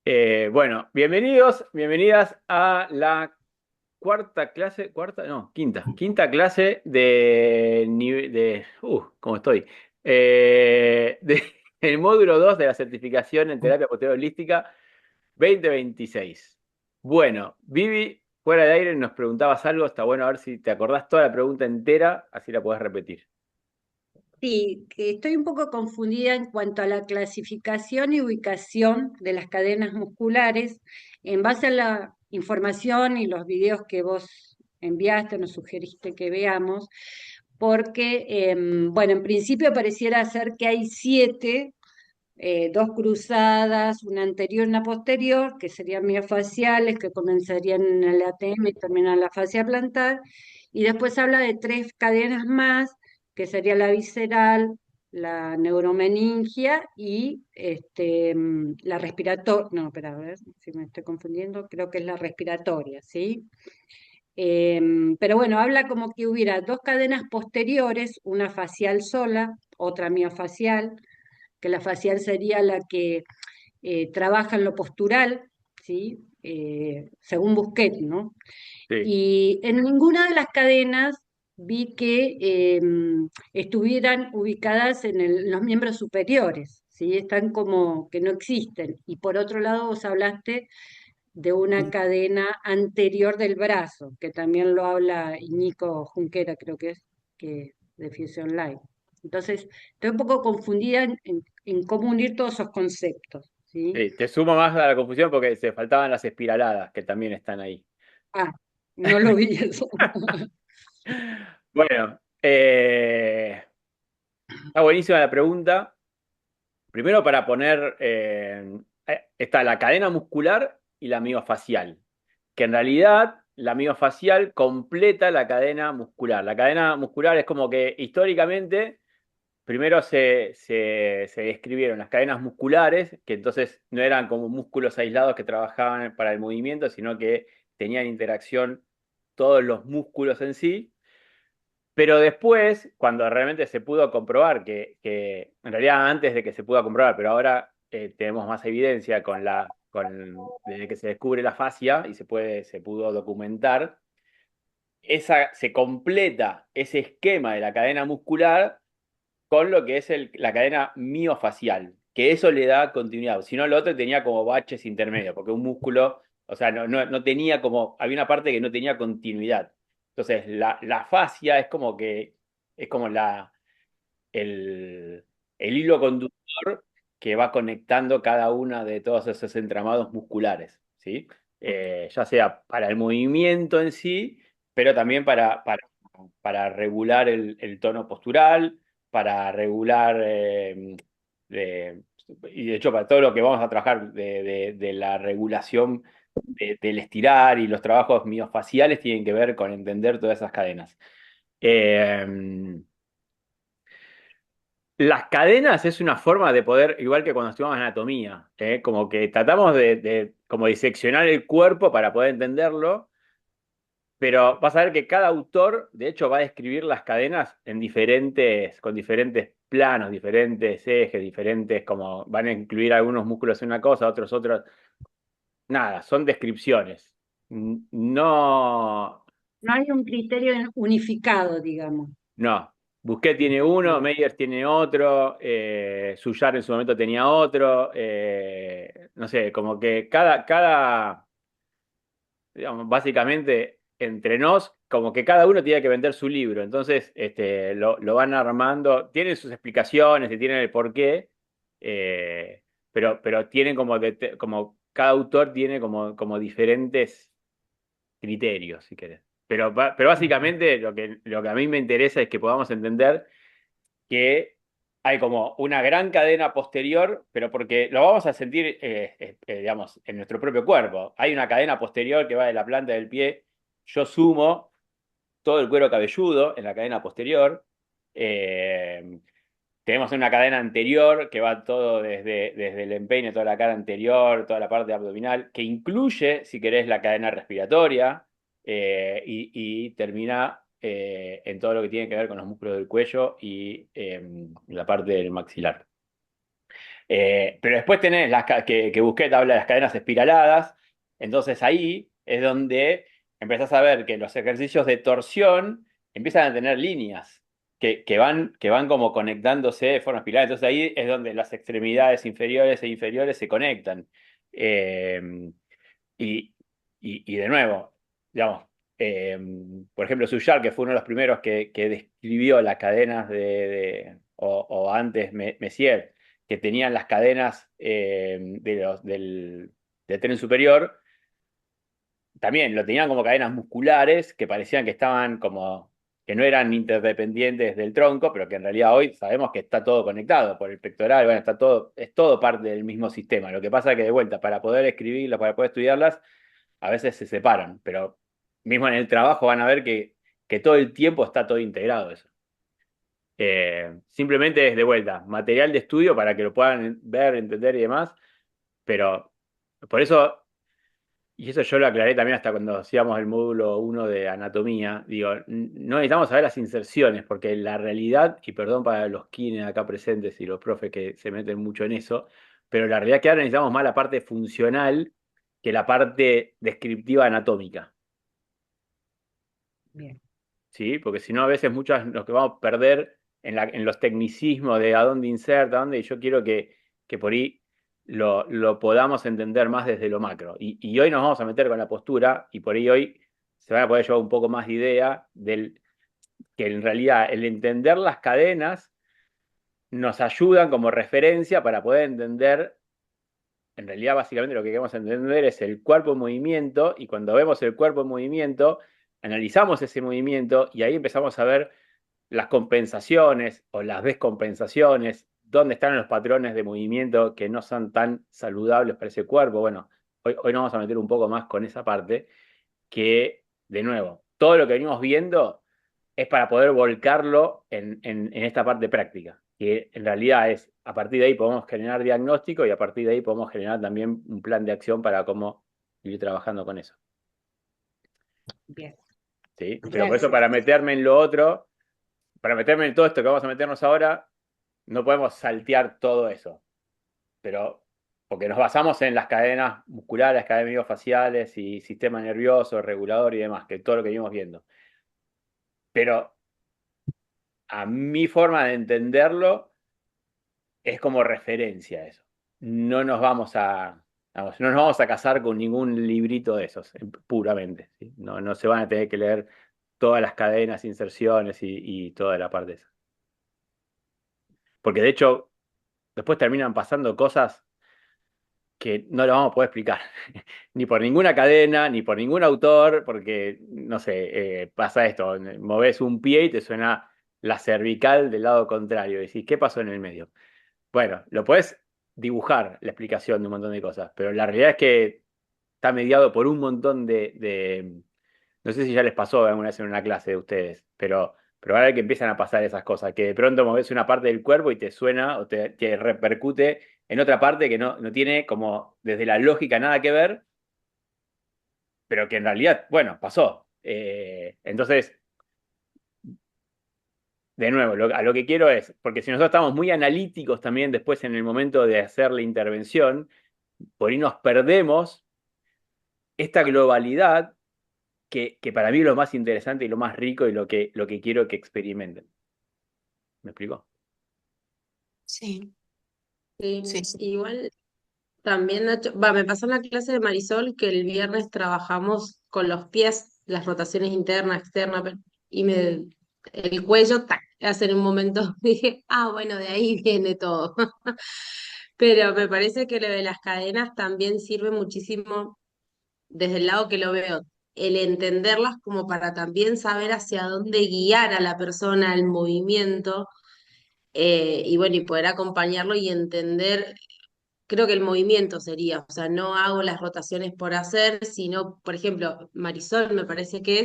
Bueno, bienvenidas a la quinta clase ¿cómo estoy? El módulo 2 de la certificación en terapia posterior holística 2026. Bueno, Vivi, fuera de aire nos preguntabas algo, está bueno a ver si te acordás toda la pregunta entera, así la podés repetir. Sí, que estoy un poco confundida en cuanto a la clasificación y ubicación de las cadenas musculares en base a la información y los videos que vos enviaste, nos sugeriste que veamos, porque, bueno, en principio pareciera ser que hay siete, dos cruzadas, una anterior y una posterior, que serían miofaciales, que comenzarían en el ATM y terminan en la fascia plantar, y después habla de tres cadenas más, que sería la visceral, la neuromeningia y la respiratoria, no, espera, a ver si me estoy confundiendo, creo que es la respiratoria, ¿sí? Pero bueno, habla como que hubiera dos cadenas posteriores, una facial sola, otra miofacial, que la facial sería la que trabaja en lo postural, ¿sí? Según Busquet, ¿no? Sí. Y en ninguna de las cadenas vi que estuvieran ubicadas en los miembros superiores, ¿sí? Están como que no existen. Y por otro lado, vos hablaste de una cadena anterior del brazo, que también lo habla Iñigo Junquera, creo que es, que de Fusion Light. Entonces, estoy un poco confundida en cómo unir todos esos conceptos, ¿sí? Te sumo más a la confusión porque se faltaban las espiraladas, que también están ahí. Ah, no lo vi eso. Bueno, está buenísima la pregunta. Primero para poner, está la cadena muscular y la miofacial, que en realidad la miofacial completa la cadena muscular. La cadena muscular es como que históricamente primero se describieron las cadenas musculares, que entonces no eran como músculos aislados que trabajaban para el movimiento, sino que tenían interacción todos los músculos en sí. Pero después, cuando realmente se pudo comprobar en realidad antes de que se pueda comprobar, pero ahora tenemos más evidencia desde que se descubre la fascia y se pudo documentar, se completa ese esquema de la cadena muscular con lo que es la cadena miofacial, que eso le da continuidad. Si no, lo otro tenía como baches intermedios, porque un músculo, o sea, no tenía como, había una parte que no tenía continuidad. Entonces, la fascia es como que, es como el, el hilo conductor que va conectando cada una de todos esos entramados musculares, ¿sí? Ya sea para el movimiento en sí, pero también para regular el tono postural, para regular, de- y de hecho para todo lo que vamos a trabajar de la regulación del estirar y los trabajos miofaciales tienen que ver con entender todas esas cadenas. Eh, las cadenas es una forma de poder, igual que cuando estudiamos anatomía, como que tratamos de como diseccionar el cuerpo para poder entenderlo, pero vas a ver que cada autor, de hecho, va a describir las cadenas con diferentes planos, diferentes ejes, diferentes, como van a incluir algunos músculos en una cosa, otros. Nada, son descripciones. No, No hay un criterio unificado, digamos. no. Busquets tiene uno, Bien. Meyers tiene otro, Suyar en su momento tenía otro. No sé, como que digamos, básicamente entre nos, como que cada uno tiene que vender su libro. Entonces, lo van armando, tienen sus explicaciones y tienen el porqué, pero tienen como cada autor tiene como diferentes criterios, si querés. Pero básicamente lo que a mí me interesa es que podamos entender que hay como una gran cadena posterior, pero porque lo vamos a sentir, digamos, en nuestro propio cuerpo. Hay una cadena posterior que va de la planta del pie. Yo sumo todo el cuero cabelludo en la cadena posterior. Eh, Tenemos una cadena anterior que va todo desde el empeine, toda la cara anterior, toda la parte abdominal, que incluye, si querés, la cadena respiratoria y termina en todo lo que tiene que ver con los músculos del cuello y la parte del maxilar. Pero después tenés que Busquet habla de las cadenas espiraladas, entonces ahí es donde empezás a ver que los ejercicios de torsión empiezan a tener líneas que van como conectándose de forma espiral. Entonces ahí es donde las extremidades inferiores e inferiores se conectan. Eh, y, y de nuevo, digamos, eh, por ejemplo, Suyar, que fue uno de los primeros que describió las cadenas o antes Messier, que tenían las cadenas del tren superior, también lo tenían como cadenas musculares que parecían que estaban como, que no eran interdependientes del tronco, pero que en realidad hoy sabemos que está todo conectado por el pectoral, bueno, está todo, es todo parte del mismo sistema. Lo que pasa es que de vuelta, para poder escribirlas, para poder estudiarlas, a veces se separan, pero mismo en el trabajo van a ver que todo el tiempo está todo integrado eso. Simplemente es de vuelta, material de estudio para que lo puedan ver, entender y demás, pero por eso, y eso yo lo aclaré también hasta cuando hacíamos el módulo 1 de anatomía, digo, no necesitamos saber las inserciones, porque la realidad, y perdón para los kines acá presentes y los profes que se meten mucho en eso, pero la realidad es que ahora necesitamos más la parte funcional que la parte descriptiva anatómica. Bien. ¿Sí? Porque si no, a veces muchas nos que vamos a perder en los tecnicismos de a dónde inserta, a dónde, y yo quiero que por ahí lo podamos entender más desde lo macro. Y hoy nos vamos a meter con la postura, y por ahí hoy se van a poder llevar un poco más de idea del que en realidad el entender las cadenas nos ayudan como referencia para poder entender. En realidad, básicamente lo que queremos entender es el cuerpo en movimiento, y cuando vemos el cuerpo en movimiento, analizamos ese movimiento y ahí empezamos a ver las compensaciones o las descompensaciones, dónde están los patrones de movimiento que no son tan saludables para ese cuerpo. Bueno, hoy nos vamos a meter un poco más con esa parte, que, de nuevo, todo lo que venimos viendo es para poder volcarlo en esta parte práctica, que en realidad es, a partir de ahí podemos generar diagnóstico y a partir de ahí podemos generar también un plan de acción para cómo ir trabajando con eso. Bien, ¿Sí? Pero por eso, gracias. para meterme en lo otro, para meterme en todo esto que vamos a meternos ahora, no podemos saltear todo eso, pero porque nos basamos en las cadenas musculares, cadenas miofaciales y sistema nervioso, regulador y demás, que todo lo que vimos viendo. Pero a mi forma de entenderlo es como referencia a eso. No nos vamos a, no nos vamos a casar con ningún librito de esos, puramente. ¿Sí? No, no se van a tener que leer todas las cadenas, inserciones y toda la parte esa. Porque de hecho, después terminan pasando cosas que no lo vamos a poder explicar, ni por ninguna cadena, ni por ningún autor, porque, no sé, pasa esto, moves un pie y te suena la cervical del lado contrario, y decís, ¿qué pasó en el medio? Bueno, lo puedes dibujar la explicación de un montón de cosas, pero la realidad es que está mediado por un montón no sé si ya les pasó alguna vez en una clase de ustedes, pero ahora que empiezan a pasar esas cosas, que de pronto moves una parte del cuerpo y te suena o te repercute en otra parte que no tiene como desde la lógica nada que ver, pero que en realidad, bueno, pasó. Entonces, de nuevo, a lo que quiero es, porque si nosotros estamos muy analíticos también después en el momento de hacer la intervención, por ahí nos perdemos esta globalidad que para mí es lo más interesante y lo más rico y lo que quiero que experimenten. ¿Me explico? Sí, Sí, sí, sí. igual también, Nacho, me pasó en la clase de Marisol que el viernes trabajamos con los pies, las rotaciones internas, externas, y el cuello, tac, hace en un momento dije, bueno, de ahí viene todo. Pero me parece que lo de las cadenas también sirve muchísimo desde el lado que lo veo, el entenderlas como para también saber hacia dónde guiar a la persona, el movimiento, y bueno, y poder acompañarlo y entender. Creo que el movimiento sería, o sea, no hago las rotaciones por hacer, sino, por ejemplo, Marisol me parece que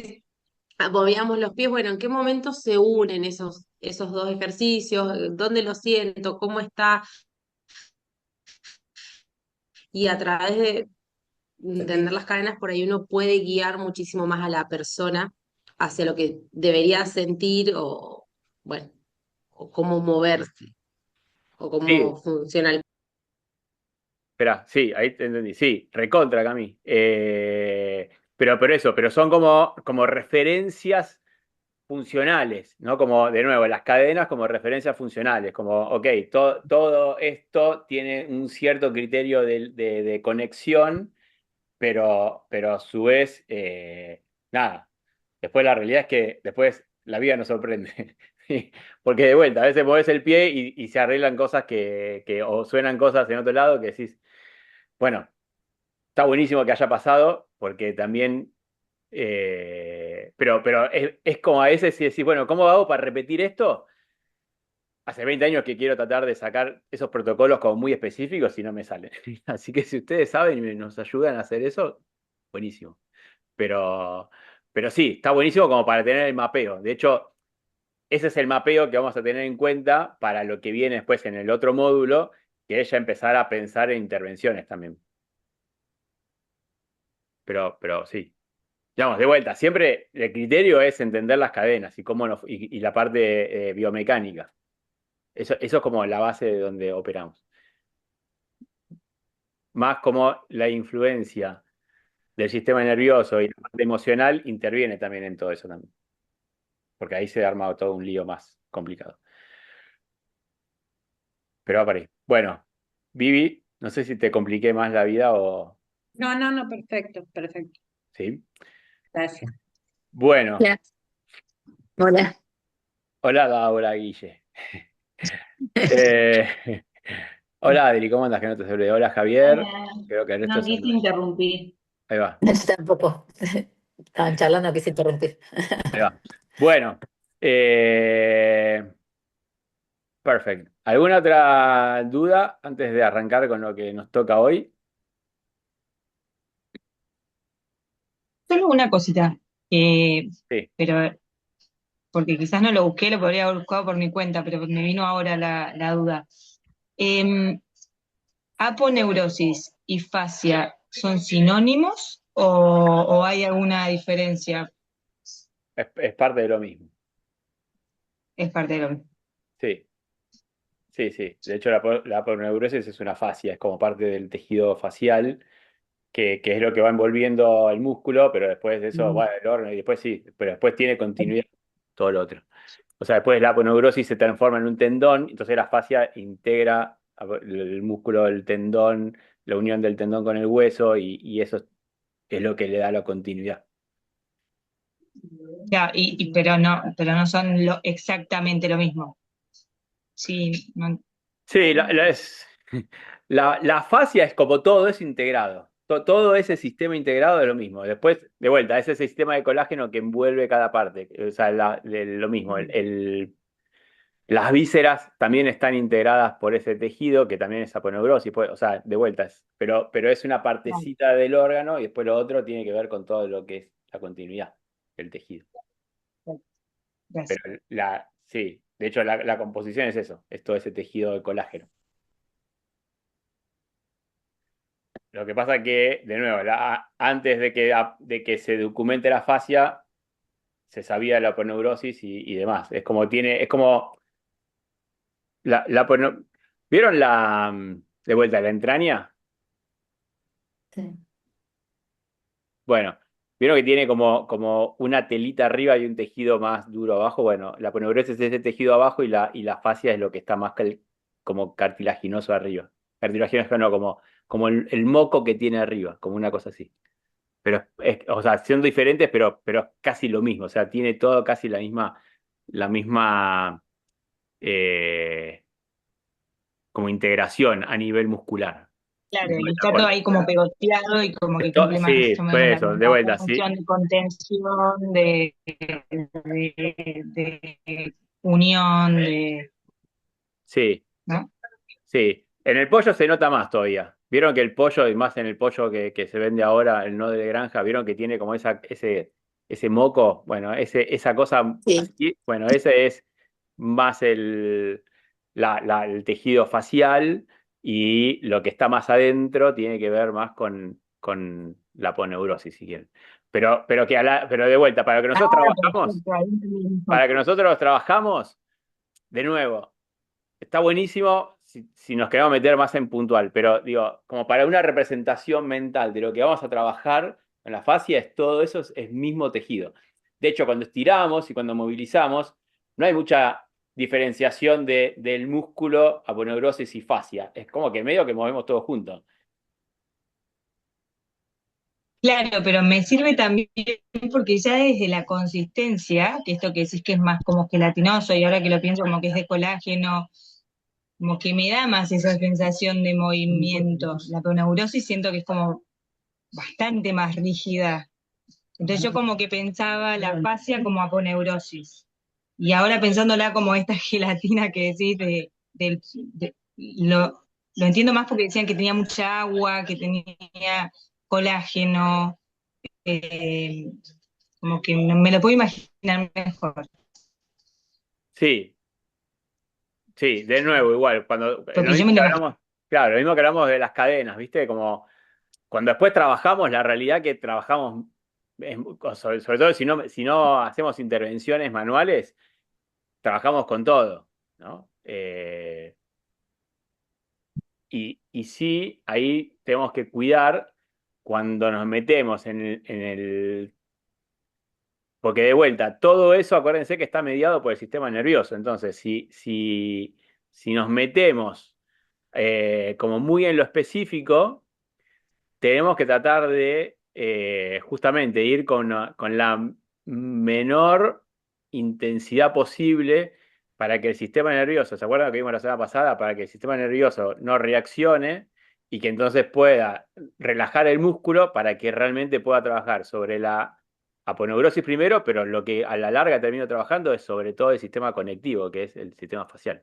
es, movíamos los pies, bueno, ¿en qué momento se unen esos dos ejercicios? ¿Dónde lo siento? ¿Cómo está? Y a través de entender las cadenas, por ahí uno puede guiar muchísimo más a la persona hacia lo que debería sentir o, bueno, o cómo moverse, o cómo Sí, funciona el... Espera, sí, ahí te entendí. Sí, recontra, Cami. Pero son como referencias funcionales, ¿no? Como, de nuevo, las cadenas como referencias funcionales, como, ok, todo esto tiene un cierto criterio de conexión, pero a su vez, nada. Después la realidad es que después la vida nos sorprende. Sí, porque de vuelta, a veces mueves el pie y se arreglan cosas o suenan cosas en otro lado que decís, bueno, está buenísimo que haya pasado, porque también, pero es como a veces si decís, bueno, ¿cómo hago para repetir esto? Hace 20 años que quiero tratar de sacar esos protocolos como muy específicos y no me salen. Así que si ustedes saben y nos ayudan a hacer eso, buenísimo. Pero, pero sí, está buenísimo como para tener el mapeo. De hecho, ese es el mapeo que vamos a tener en cuenta para lo que viene después en el otro módulo, que es ya empezar a pensar en intervenciones también. Pero sí. Digamos, de vuelta, siempre el criterio es entender las cadenas y y la parte biomecánica. Eso es como la base de donde operamos. Más como la influencia del sistema nervioso y la parte emocional interviene también en todo eso también. Porque ahí se ha armado todo un lío más complicado. Pero va para ahí. Bueno, Vivi, no sé si te compliqué más la vida o... No, no, no, perfecto, perfecto. Sí. Gracias. Bueno, Hola. Hola. hola Laura Guille. Eh, hola Adri, ¿cómo andas? Que no te salude. Hola Javier. Hola. Creo que el resto No es quise saludar. interrumpir. Ahí va, Yo tampoco. Estaban charlando, quise interrumpir. ahí va. Bueno, perfecto. ¿Alguna otra duda antes de arrancar con lo que nos toca hoy? Solo una cosita, Sí. pero porque quizás no lo busqué, lo podría haber buscado por mi cuenta, pero me vino ahora la duda. Em, ¿Aponeurosis y fascia son sinónimos o hay alguna diferencia? Es parte de lo mismo. Es parte de lo mismo. Sí, sí, sí. De hecho, la aponeurosis es una fascia, es como parte del tejido facial, que es lo que va envolviendo el músculo, pero después de eso, Mm. bueno, el órgano, y después sí, pero después tiene continuidad todo lo otro. O sea, después la aponeurosis se transforma en un tendón, entonces la fascia integra el músculo del tendón, la unión del tendón con el hueso, y eso es lo que le da la continuidad. Ya, pero no son exactamente lo mismo. Sí, Sí, la fascia es como todo, es integrado. Todo ese sistema integrado es lo mismo. Después, de vuelta, es ese sistema de colágeno que envuelve cada parte. O sea, lo mismo. Las vísceras también están integradas por ese tejido, que también es aponeurosis. O sea, de vuelta, pero es una partecita del órgano y después lo otro tiene que ver con todo lo que es la continuidad del tejido. gracias. Pero sí, de hecho, la composición es eso, es todo ese tejido de colágeno. Lo que pasa que, de nuevo, antes de que se documente la fascia, se sabía la aponeurosis y demás. Es como ¿vieron de vuelta la entraña? Sí. Bueno, ¿vieron que tiene como una telita arriba y un tejido más duro abajo? Bueno, la aponeurosis es ese tejido abajo y la fascia es lo que está más como cartilaginoso arriba. Cartilaginoso no, como el moco que tiene arriba, como una cosa así. Pero o sea, son diferentes, pero es casi lo mismo. O sea, tiene todo casi la misma eh, como integración a nivel muscular. Claro, De y vuelta, está todo ahí como pegoteado y como que cumple más Sí, o menos fue la eso, de misma vuelta, sí. función de contención, de unión, Sí, ¿no? sí. En el pollo se nota más todavía. Vieron que el pollo, y más en el pollo que se vende ahora, el no de granja, vieron que tiene como ese moco. Bueno, esa cosa Sí, así, bueno, ese es más el tejido facial, y lo que está más adentro tiene que ver más con la aponeurosis, si quieren. Pero de vuelta, Ah, perfecto, ahí entendí mejor. para que nosotros trabajamos, de nuevo. Está buenísimo si nos queremos meter más en puntual, pero digo, como para una representación mental de lo que vamos a trabajar en la fascia, todo eso es mismo tejido. De hecho, cuando estiramos y cuando movilizamos, no hay mucha diferenciación del músculo, aponeurosis y fascia. Es como que medio que movemos todos juntos. Claro, pero me sirve también porque ya desde la consistencia, que esto que decís que es más como gelatinoso y ahora que lo pienso como que es de colágeno, como que me da más esa sensación de movimiento. La poneurosis siento que es como bastante más rígida. Entonces yo como que pensaba la fascia como aponeurosis. Y ahora pensándola como esta gelatina que decís lo entiendo más porque decían que tenía mucha agua, que tenía colágeno, eh, como que me lo puedo imaginar mejor. Sí, sí, de nuevo, igual, cuando lo Porque yo mismo me que lo hablamos, claro, lo mismo que hablamos de las cadenas, ¿viste? Como cuando después trabajamos, la realidad que trabajamos, sobre todo si no hacemos intervenciones manuales, trabajamos con todo, ¿no? Y sí, ahí tenemos que cuidar cuando nos metemos porque de vuelta, todo eso, acuérdense que está mediado por el sistema nervioso. Entonces, si nos metemos como muy en lo específico, tenemos que tratar de justamente ir con la menor intensidad posible para que el sistema nervioso, ¿se acuerdan que vimos la semana pasada? Para que el sistema nervioso no reaccione y que entonces pueda relajar el músculo para que realmente pueda trabajar sobre la aponeurosis primero, pero lo que a la larga termino trabajando es sobre todo el sistema conectivo, que es el sistema facial.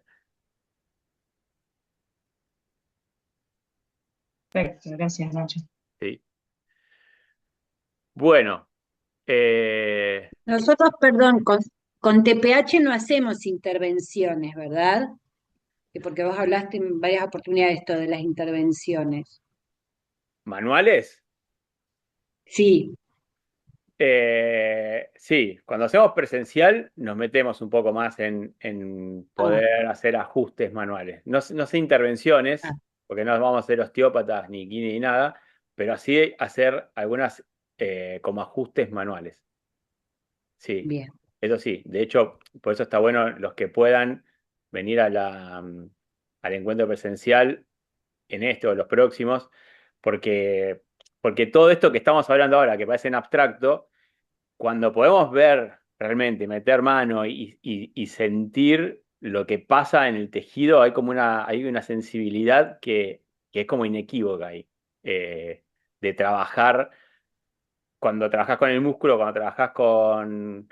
Perfecto, gracias, Nacho. ¿Sí? Bueno, eh, Nosotros, perdón, con TPH no hacemos intervenciones, ¿verdad? Porque vos hablaste en varias oportunidades esto de las intervenciones. manuales. Sí, Sí, cuando hacemos presencial nos metemos un poco más en ah, poder hacer ajustes manuales. No sé ah, intervenciones, porque no vamos a ser osteópatas ni kine ni nada, pero sí hacer algunas como ajustes manuales. Sí, bien. eso sí. De hecho, por eso está bueno los que puedan venir al encuentro presencial en este o los próximos, porque, porque todo esto que estamos hablando ahora, que parece en abstracto, cuando podemos ver realmente, meter mano y sentir lo que pasa en el tejido, hay una sensibilidad que es como inequívoca ahí. De trabajar, cuando trabajas con el músculo, cuando trabajas con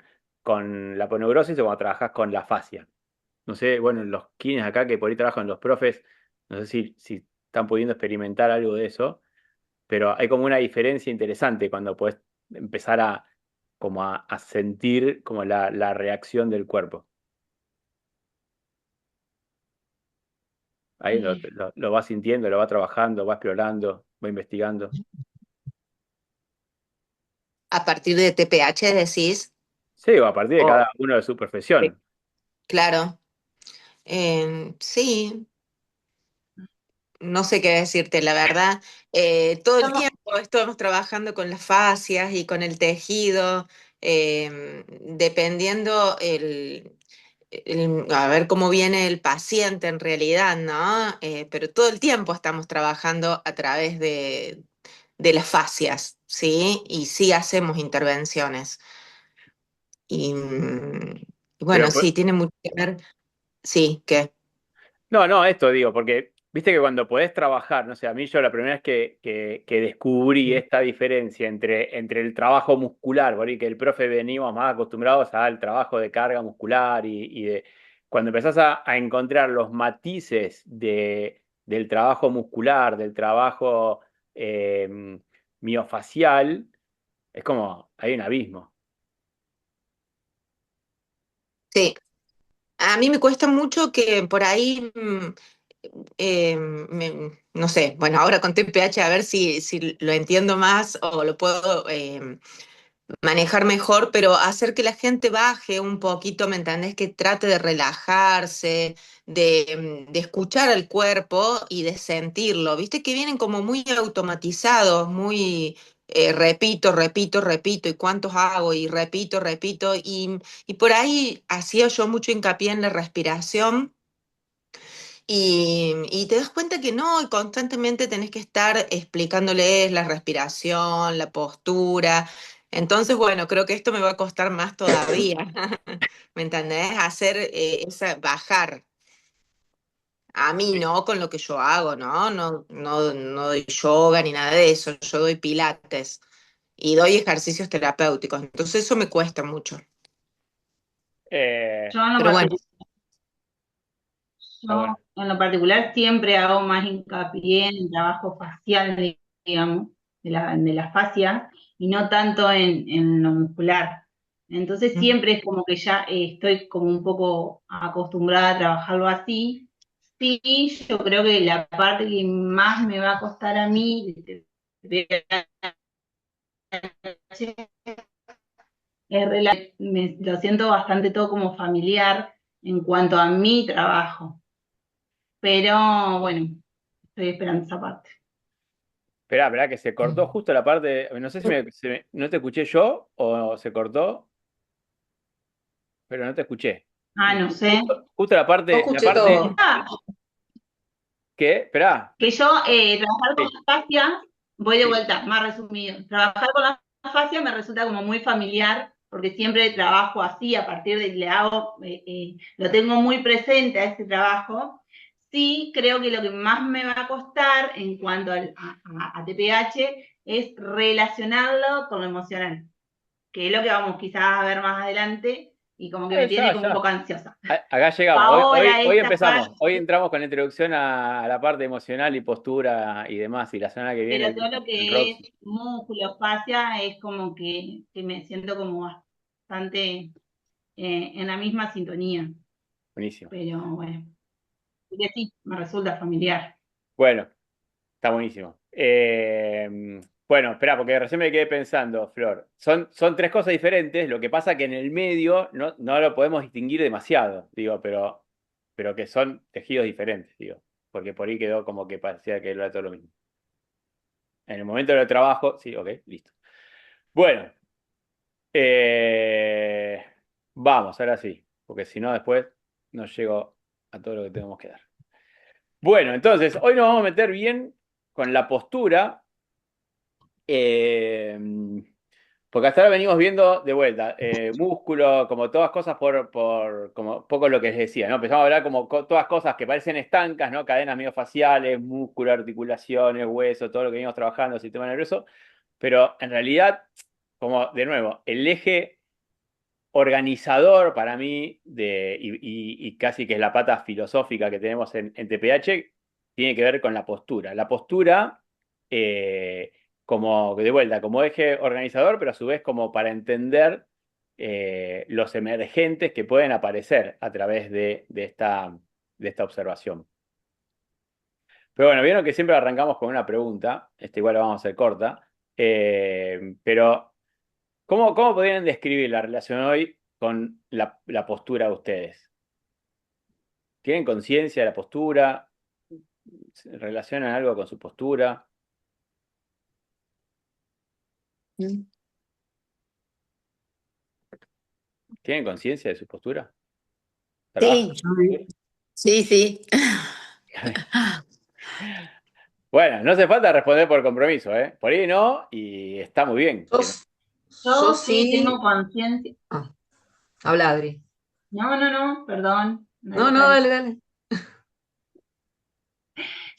la poneurosis o cuando trabajas con la fascia. No sé, bueno, los kines acá que por ahí trabajan los profes, no sé si están pudiendo experimentar algo de eso, pero hay como una diferencia interesante cuando puedes empezar a sentir como la reacción del cuerpo. Ahí lo vas sintiendo, lo vas trabajando, vas explorando, vas investigando. A partir de TPH decís, Sí, o a partir de o cada uno de su profesión. claro, sí, no sé qué decirte, la verdad. Todo el Estamos- tiempo estamos trabajando con las fascias y con el tejido, dependiendo a ver cómo viene el paciente en realidad, ¿no? Pero todo el tiempo estamos trabajando a través de las fascias, ¿sí? Y sí hacemos intervenciones. Y, y bueno, Pero, sí, tiene mucho que ver. Sí, que no, no, esto digo, porque viste que cuando podés trabajar, no sé, a mí yo la primera vez que descubrí esta diferencia entre el trabajo muscular, por ahí que el profe venimos más acostumbrados al trabajo de carga muscular cuando empezás a encontrar los matices del trabajo muscular, del trabajo miofacial, es como, hay un abismo. sí. A mí me cuesta mucho que por ahí, no sé, bueno, ahora con TPH a ver si lo entiendo más o lo puedo manejar mejor, pero hacer que la gente baje un poquito, ¿me entendés? Que trate de relajarse, de escuchar al cuerpo y de sentirlo. Viste que vienen como muy automatizados, muy repito, repito, repito, y cuántos hago, y repito, repito, y por ahí hacía yo mucho hincapié en la respiración. Y te das cuenta que no, y constantemente tenés que estar explicándoles la respiración, la postura. Entonces, bueno, creo que esto me va a costar más todavía. ¿Me entendés? Hacer bajar a mí, Sí. ¿no? Con lo que yo hago, ¿no? No doy yoga ni nada de eso. Yo doy pilates y doy ejercicios terapéuticos. Entonces, eso me cuesta mucho. Eh, Yo en lo Pero bueno, particular, está bueno. siempre hago más hincapié en el trabajo facial, digamos, de la fascia, y no tanto en lo muscular. Entonces mm, siempre es como que ya estoy como un poco acostumbrada a trabajarlo así. Sí, yo creo que la parte que más me va a costar a mí lo siento bastante todo como familiar en cuanto a mi trabajo. Pero bueno, estoy esperando esa parte. Esperá, que se cortó justo la parte, no sé si no te escuché yo o se cortó, pero no te escuché. Ah, no sé. Justo la Yo parte, escuché todo. Ah, que, esperá, que yo trabajar con sí, la fascia, voy de sí. vuelta, más resumido. Trabajar con la fascia me resulta como muy familiar, porque siempre trabajo así, a partir de le hago, lo tengo muy presente a ese trabajo. Sí, creo que lo que más me va a costar en cuanto a TPH es relacionarlo con lo emocional, que es lo que vamos quizás a ver más adelante y como que me tiene como un Ya. poco ansiosa. Acá llegamos. Ahora Hoy esta empezamos. parte, Hoy entramos con la introducción a la parte emocional y postura y demás. Y la semana que viene pero todo lo el que es Roxy. músculo, fascia, es como que me siento como bastante en la misma sintonía. Buenísimo. Pero bueno, y que sí, me resulta familiar. Bueno, está buenísimo. Bueno, espera, porque recién me quedé pensando, Flor. Son tres cosas diferentes. Lo que pasa que en el medio no lo podemos distinguir demasiado, digo, pero que son tejidos diferentes, digo. Porque por ahí quedó como que parecía que era todo lo mismo. En el momento del trabajo, sí, ok, listo. Bueno, eh, vamos, ahora sí, porque si no después no llego a todo lo que tenemos que dar. Bueno, entonces, hoy nos vamos a meter bien con la postura, eh, porque hasta ahora venimos viendo de vuelta músculo, como todas cosas como poco lo que les decía, ¿no? Empezamos a hablar como todas cosas que parecen estancas, ¿no? Cadenas miofaciales, músculo, articulaciones, hueso, todo lo que venimos trabajando, sistema nervioso, pero en realidad, como de nuevo, el eje organizador para mí y casi que es la pata filosófica que tenemos en TPH, tiene que ver con la postura. La postura como de vuelta, como eje organizador, pero a su vez como para entender los emergentes que pueden aparecer a través de esta observación. Pero bueno, vieron que siempre arrancamos con una pregunta, igual la vamos a hacer corta, pero ¿cómo podrían describir la relación hoy con la postura de ustedes? ¿Tienen conciencia de la postura? ¿Se relacionan algo con su postura? Mm. ¿Tienen conciencia de su postura? ¿Trabajan Sí, con su postura? sí, sí. Bueno, no hace falta responder por compromiso, ¿eh? Por ahí no, y está muy bien. Yo, Que no. yo Yo sí tengo sí. conciencia. Ah, habla, Adri. No, perdón. No, no, dale, dale.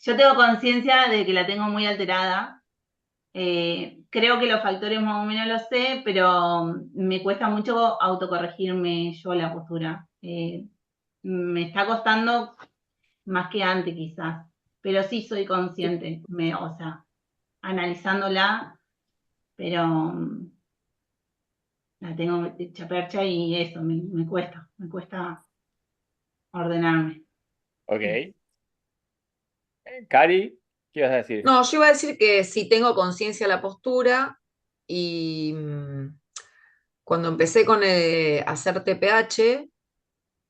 Yo tengo conciencia de que la tengo muy alterada. Creo que los factores más o menos los sé, pero me cuesta mucho autocorregirme yo la postura. Me está costando más que antes quizás, pero sí soy consciente, o sea, analizándola, pero la tengo hecha percha y eso, me cuesta ordenarme. Ok. Cari, ¿qué ibas a decir? No, yo iba a decir que sí tengo conciencia de la postura y cuando empecé con hacer TPH,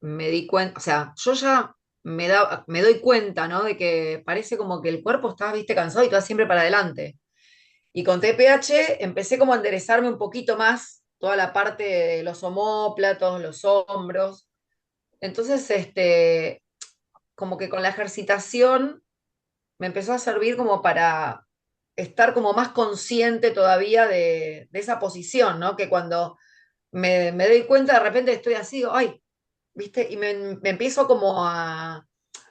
me di cuenta, o sea, yo ya me doy cuenta, ¿no? De que parece como que el cuerpo está, viste, cansado y tú vas siempre para adelante. Y con TPH empecé como a enderezarme un poquito más toda la parte de los omóplatos, los hombros. Entonces, como que con la ejercitación me empezó a servir como para estar como más consciente todavía de esa posición, ¿no? Que cuando me doy cuenta de repente estoy así, digo, ay, ¿viste? Y me empiezo como a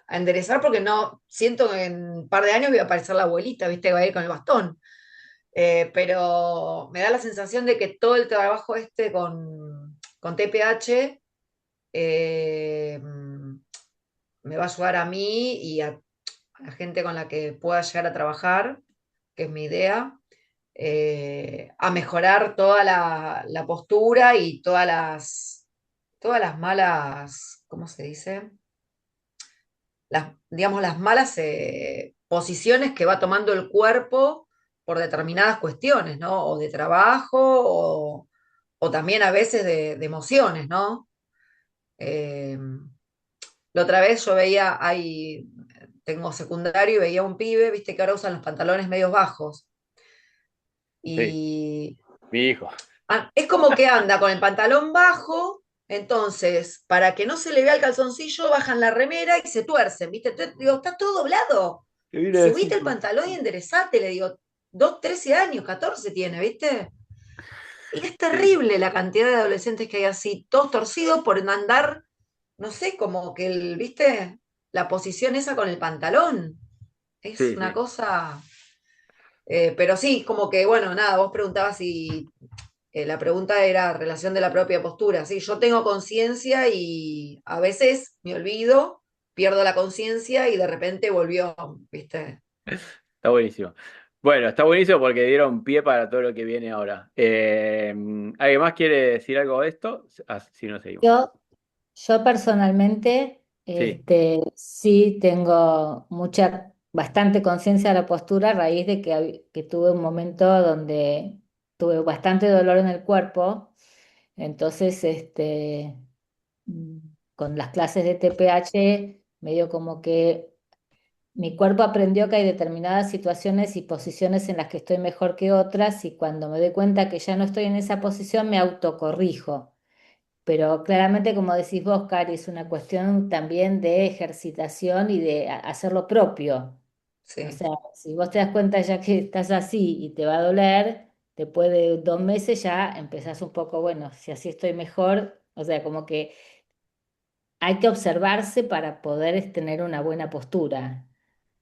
enderezar porque no, siento que en un par de años voy a aparecer la abuelita, ¿viste? Va a ir con el bastón. Pero me da la sensación de que todo el trabajo con TPH eh, me va a ayudar a mí y a la gente con la que pueda llegar a trabajar, que es mi idea, a mejorar toda la postura y todas las malas, ¿cómo se dice? Digamos, las malas posiciones que va tomando el cuerpo por determinadas cuestiones, ¿no? O de trabajo o también a veces de emociones, ¿no? Eh, la otra vez yo veía, tengo secundario y veía un pibe, viste que ahora usan los pantalones medios bajos. Sí, Y mi hijo. es como que anda con el pantalón bajo, entonces, para que no se le vea el calzoncillo, bajan la remera y se tuercen, ¿viste? Entonces, digo, está todo doblado. Mira, Subite el pantalón y enderezate, le digo, 13 años, 14 tiene, ¿viste? Y es sí, terrible la cantidad de adolescentes que hay así, todos torcidos por no andar, no sé, como que ¿viste? La posición esa con el pantalón. Es sí, una sí. cosa. Pero sí, como que, bueno, nada, vos preguntabas si la pregunta era relación de la propia postura. Sí, yo tengo conciencia y a veces me olvido, pierdo la conciencia y de repente volvió, ¿viste? Está buenísimo. Bueno, está buenísimo porque dieron pie para todo lo que viene ahora. ¿Alguien más quiere decir algo de esto? Si no, seguimos. Yo, yo personalmente, Sí, sí tengo bastante conciencia de la postura a raíz de que tuve un momento donde tuve bastante dolor en el cuerpo. Entonces, mm, con las clases de TPH, medio como que mi cuerpo aprendió que hay determinadas situaciones y posiciones en las que estoy mejor que otras, y cuando me doy cuenta que ya no estoy en esa posición, me autocorrijo. Pero claramente, como decís vos, Cari, es una cuestión también de ejercitación y de hacer lo propio. O Sí, sea, si vos te das cuenta ya que estás así y te va a doler, después de 2 meses ya empezás un poco, bueno, si así estoy mejor. O sea, como que hay que observarse para poder tener una buena postura.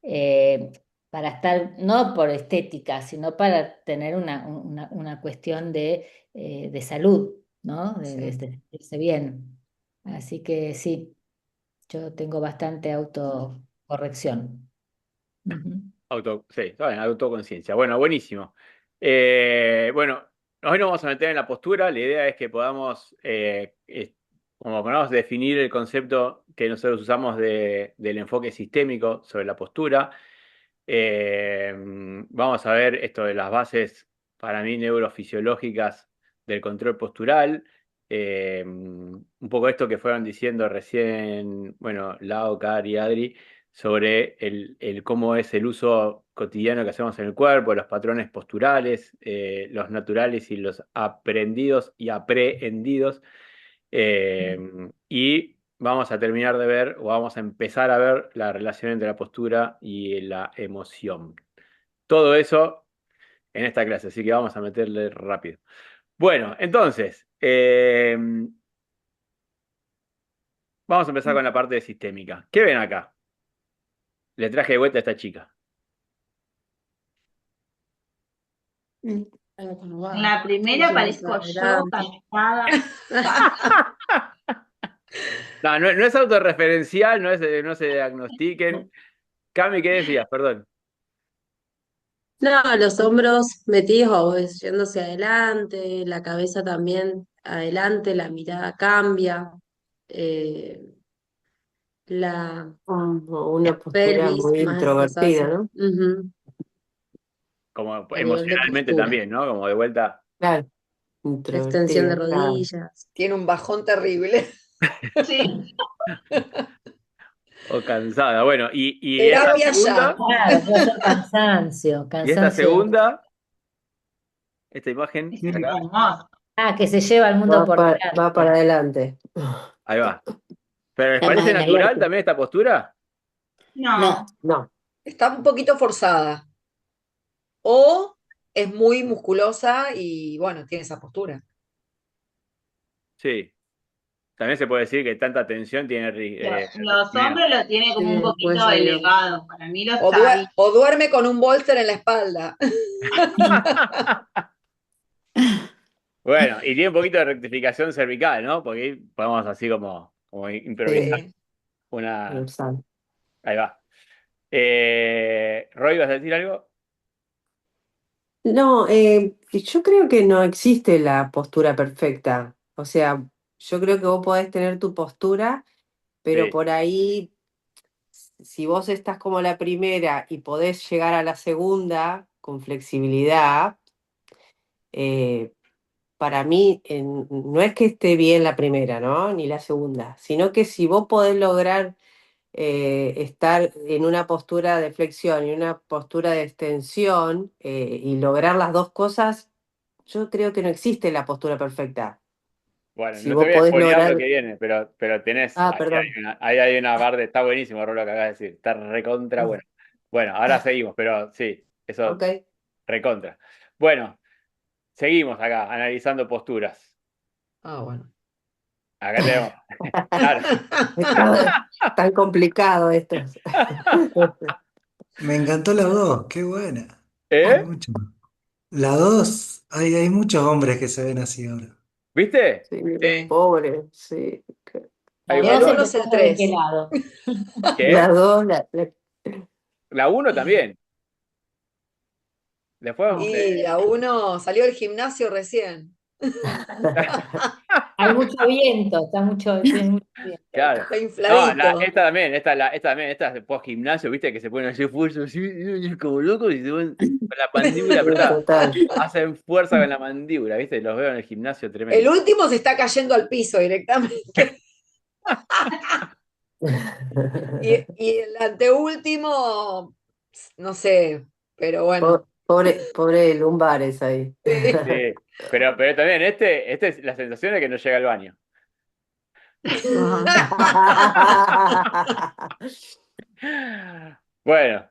eh, para estar, no por estética, sino para tener una cuestión de salud, ¿no? De sí. sentirse bien. Así que sí, yo tengo bastante autocorrección. Ujú. sí, está bien, autoconciencia. Bueno, buenísimo. Bueno, hoy nos vamos a meter en la postura. La idea es que podamos, como podamos definir el concepto que nosotros usamos del enfoque sistémico sobre la postura. Vamos a ver esto de las bases, para mí, neurofisiológicas del control postural. Un poco esto que fueron diciendo recién, bueno, Lau, Cari y Adri, sobre el cómo es el uso cotidiano que hacemos en el cuerpo, los patrones posturales, los naturales y los aprendidos y aprehendidos. Y vamos a terminar de ver, o vamos a empezar a ver la relación entre la postura y la emoción. Todo eso en esta clase, así que vamos a meterle rápido. Bueno, entonces, vamos a empezar con la parte sistémica. ¿Qué ven acá? Le traje de vuelta a esta chica. La primera parezco yo, cansada. No, no es autorreferencial, no se diagnostiquen. Cami, ¿qué decías? Perdón. No, los hombros metidos yendo hacia adelante, la cabeza también adelante, la mirada cambia, eh, la Como una postura pelvis muy más desplazada introvertida, ¿no? ujú, Como a nivel de emocionalmente postura. también, ¿no? Como de vuelta. Claro. extensión de introvertido, claro. rodillas. Tiene un bajón terrible. Sí. O cansada. Bueno, y esta Terapia ya. segunda, Claro, puede ser cansancio, y esta cansancio. segunda, esta imagen Es de acá, hermoso. Que se lleva el mundo por Va delante. para adelante. ahí va. ¿Pero les Está más parece en natural abierto. también esta postura? No, No, No, Está un poquito forzada. O es muy musculosa y bueno, tiene esa postura. Sí. También se puede decir que tanta tensión tiene los menos. hombros lo tiene como Sí, un el poquito cuello y hombros. elevado. Para mí lo está bien. O duerme con un bolster en la espalda. Bueno, y tiene un poquito de rectificación cervical, ¿no? Porque ahí podemos así como improvisar sí, Sí. una. Gonzalo. Ahí va. Roy, ¿vas a decir algo? No, yo creo que no existe la postura perfecta. O sea, yo creo que vos podés tener tu postura, pero Sí. por ahí, si vos estás como la primera y podés llegar a la segunda con flexibilidad, eh, para mí no es que esté bien la primera, ¿no? Ni la segunda, sino que si vos podés lograr estar en una postura de flexión y una postura de extensión y lograr las dos cosas, yo creo que no existe la postura perfecta. Bueno, Si no te vos voy a podés spoilear lo lograr... que viene, pero tenés, Ah, perdón. ahí hay una barra, está buenísimo, Rolo, lo que acabas de decir, está recontra bueno. Bueno, ahora seguimos, pero sí, eso Ok. recontra. Bueno, seguimos acá, analizando posturas. Ah, bueno. Acá tenemos, claro. Tan complicado esto. Me encantó la dos, qué buena. Hay ¿Eh? mucho. La dos, hay muchos hombres que se ven así ahora. ¿Viste? Sí, Sí. pobre, sí. Hay Y un el Dos montón. uno es el empezamos de qué 3. lado. La ¿Qué? dos, La uno también. Después, Y la uno salió del gimnasio recién. Hay mucho viento, tiene mucho viento. claro. Está No, infladito. esta también, esta es después gimnasio, ¿viste? Que se ponen a hacer fuerza así, y como locos y se ponen con la mandíbula sí, apretada. total. Hacen fuerza con la mandíbula, ¿viste? Los veo en el gimnasio El tremendo. último se está cayendo al piso directamente. Y el anteúltimo, no sé, pero bueno. Pobre lumbares ahí. Sí. Sí. Pero también, este es la sensación de que no llega al baño. Bueno,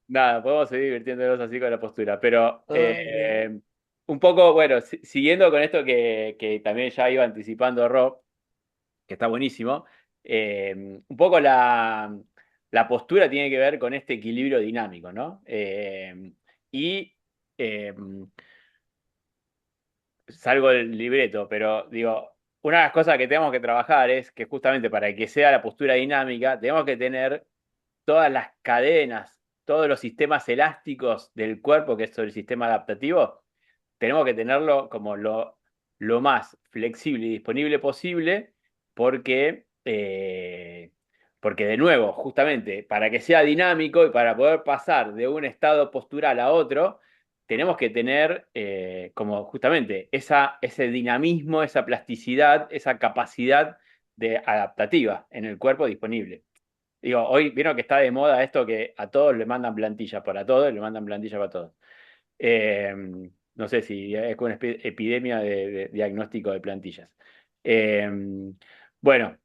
nada, podemos seguir divirtiéndonos así con la postura, pero Ay, Dios. un poco, bueno, siguiendo con esto que también ya iba anticipando Rob, que está buenísimo, un poco la postura tiene que ver con este equilibrio dinámico, ¿no? Y eh, salgo del libreto, pero digo, una de las cosas que tenemos que trabajar es que justamente para que sea la postura dinámica, tenemos que tener todas las cadenas, todos los sistemas elásticos del cuerpo, que es el sistema adaptativo, tenemos que tenerlo como lo más flexible y disponible posible, porque, porque de nuevo, justamente, para que sea dinámico y para poder pasar de un estado postural a otro, tenemos que tener como justamente ese dinamismo, esa plasticidad, esa capacidad de adaptativa en el cuerpo disponible. Digo, hoy vieron que está de moda esto que a todos le mandan plantillas para todos, le mandan plantillas para todos. Eh, no sé si es una epidemia de diagnóstico de plantillas. Eh, bueno,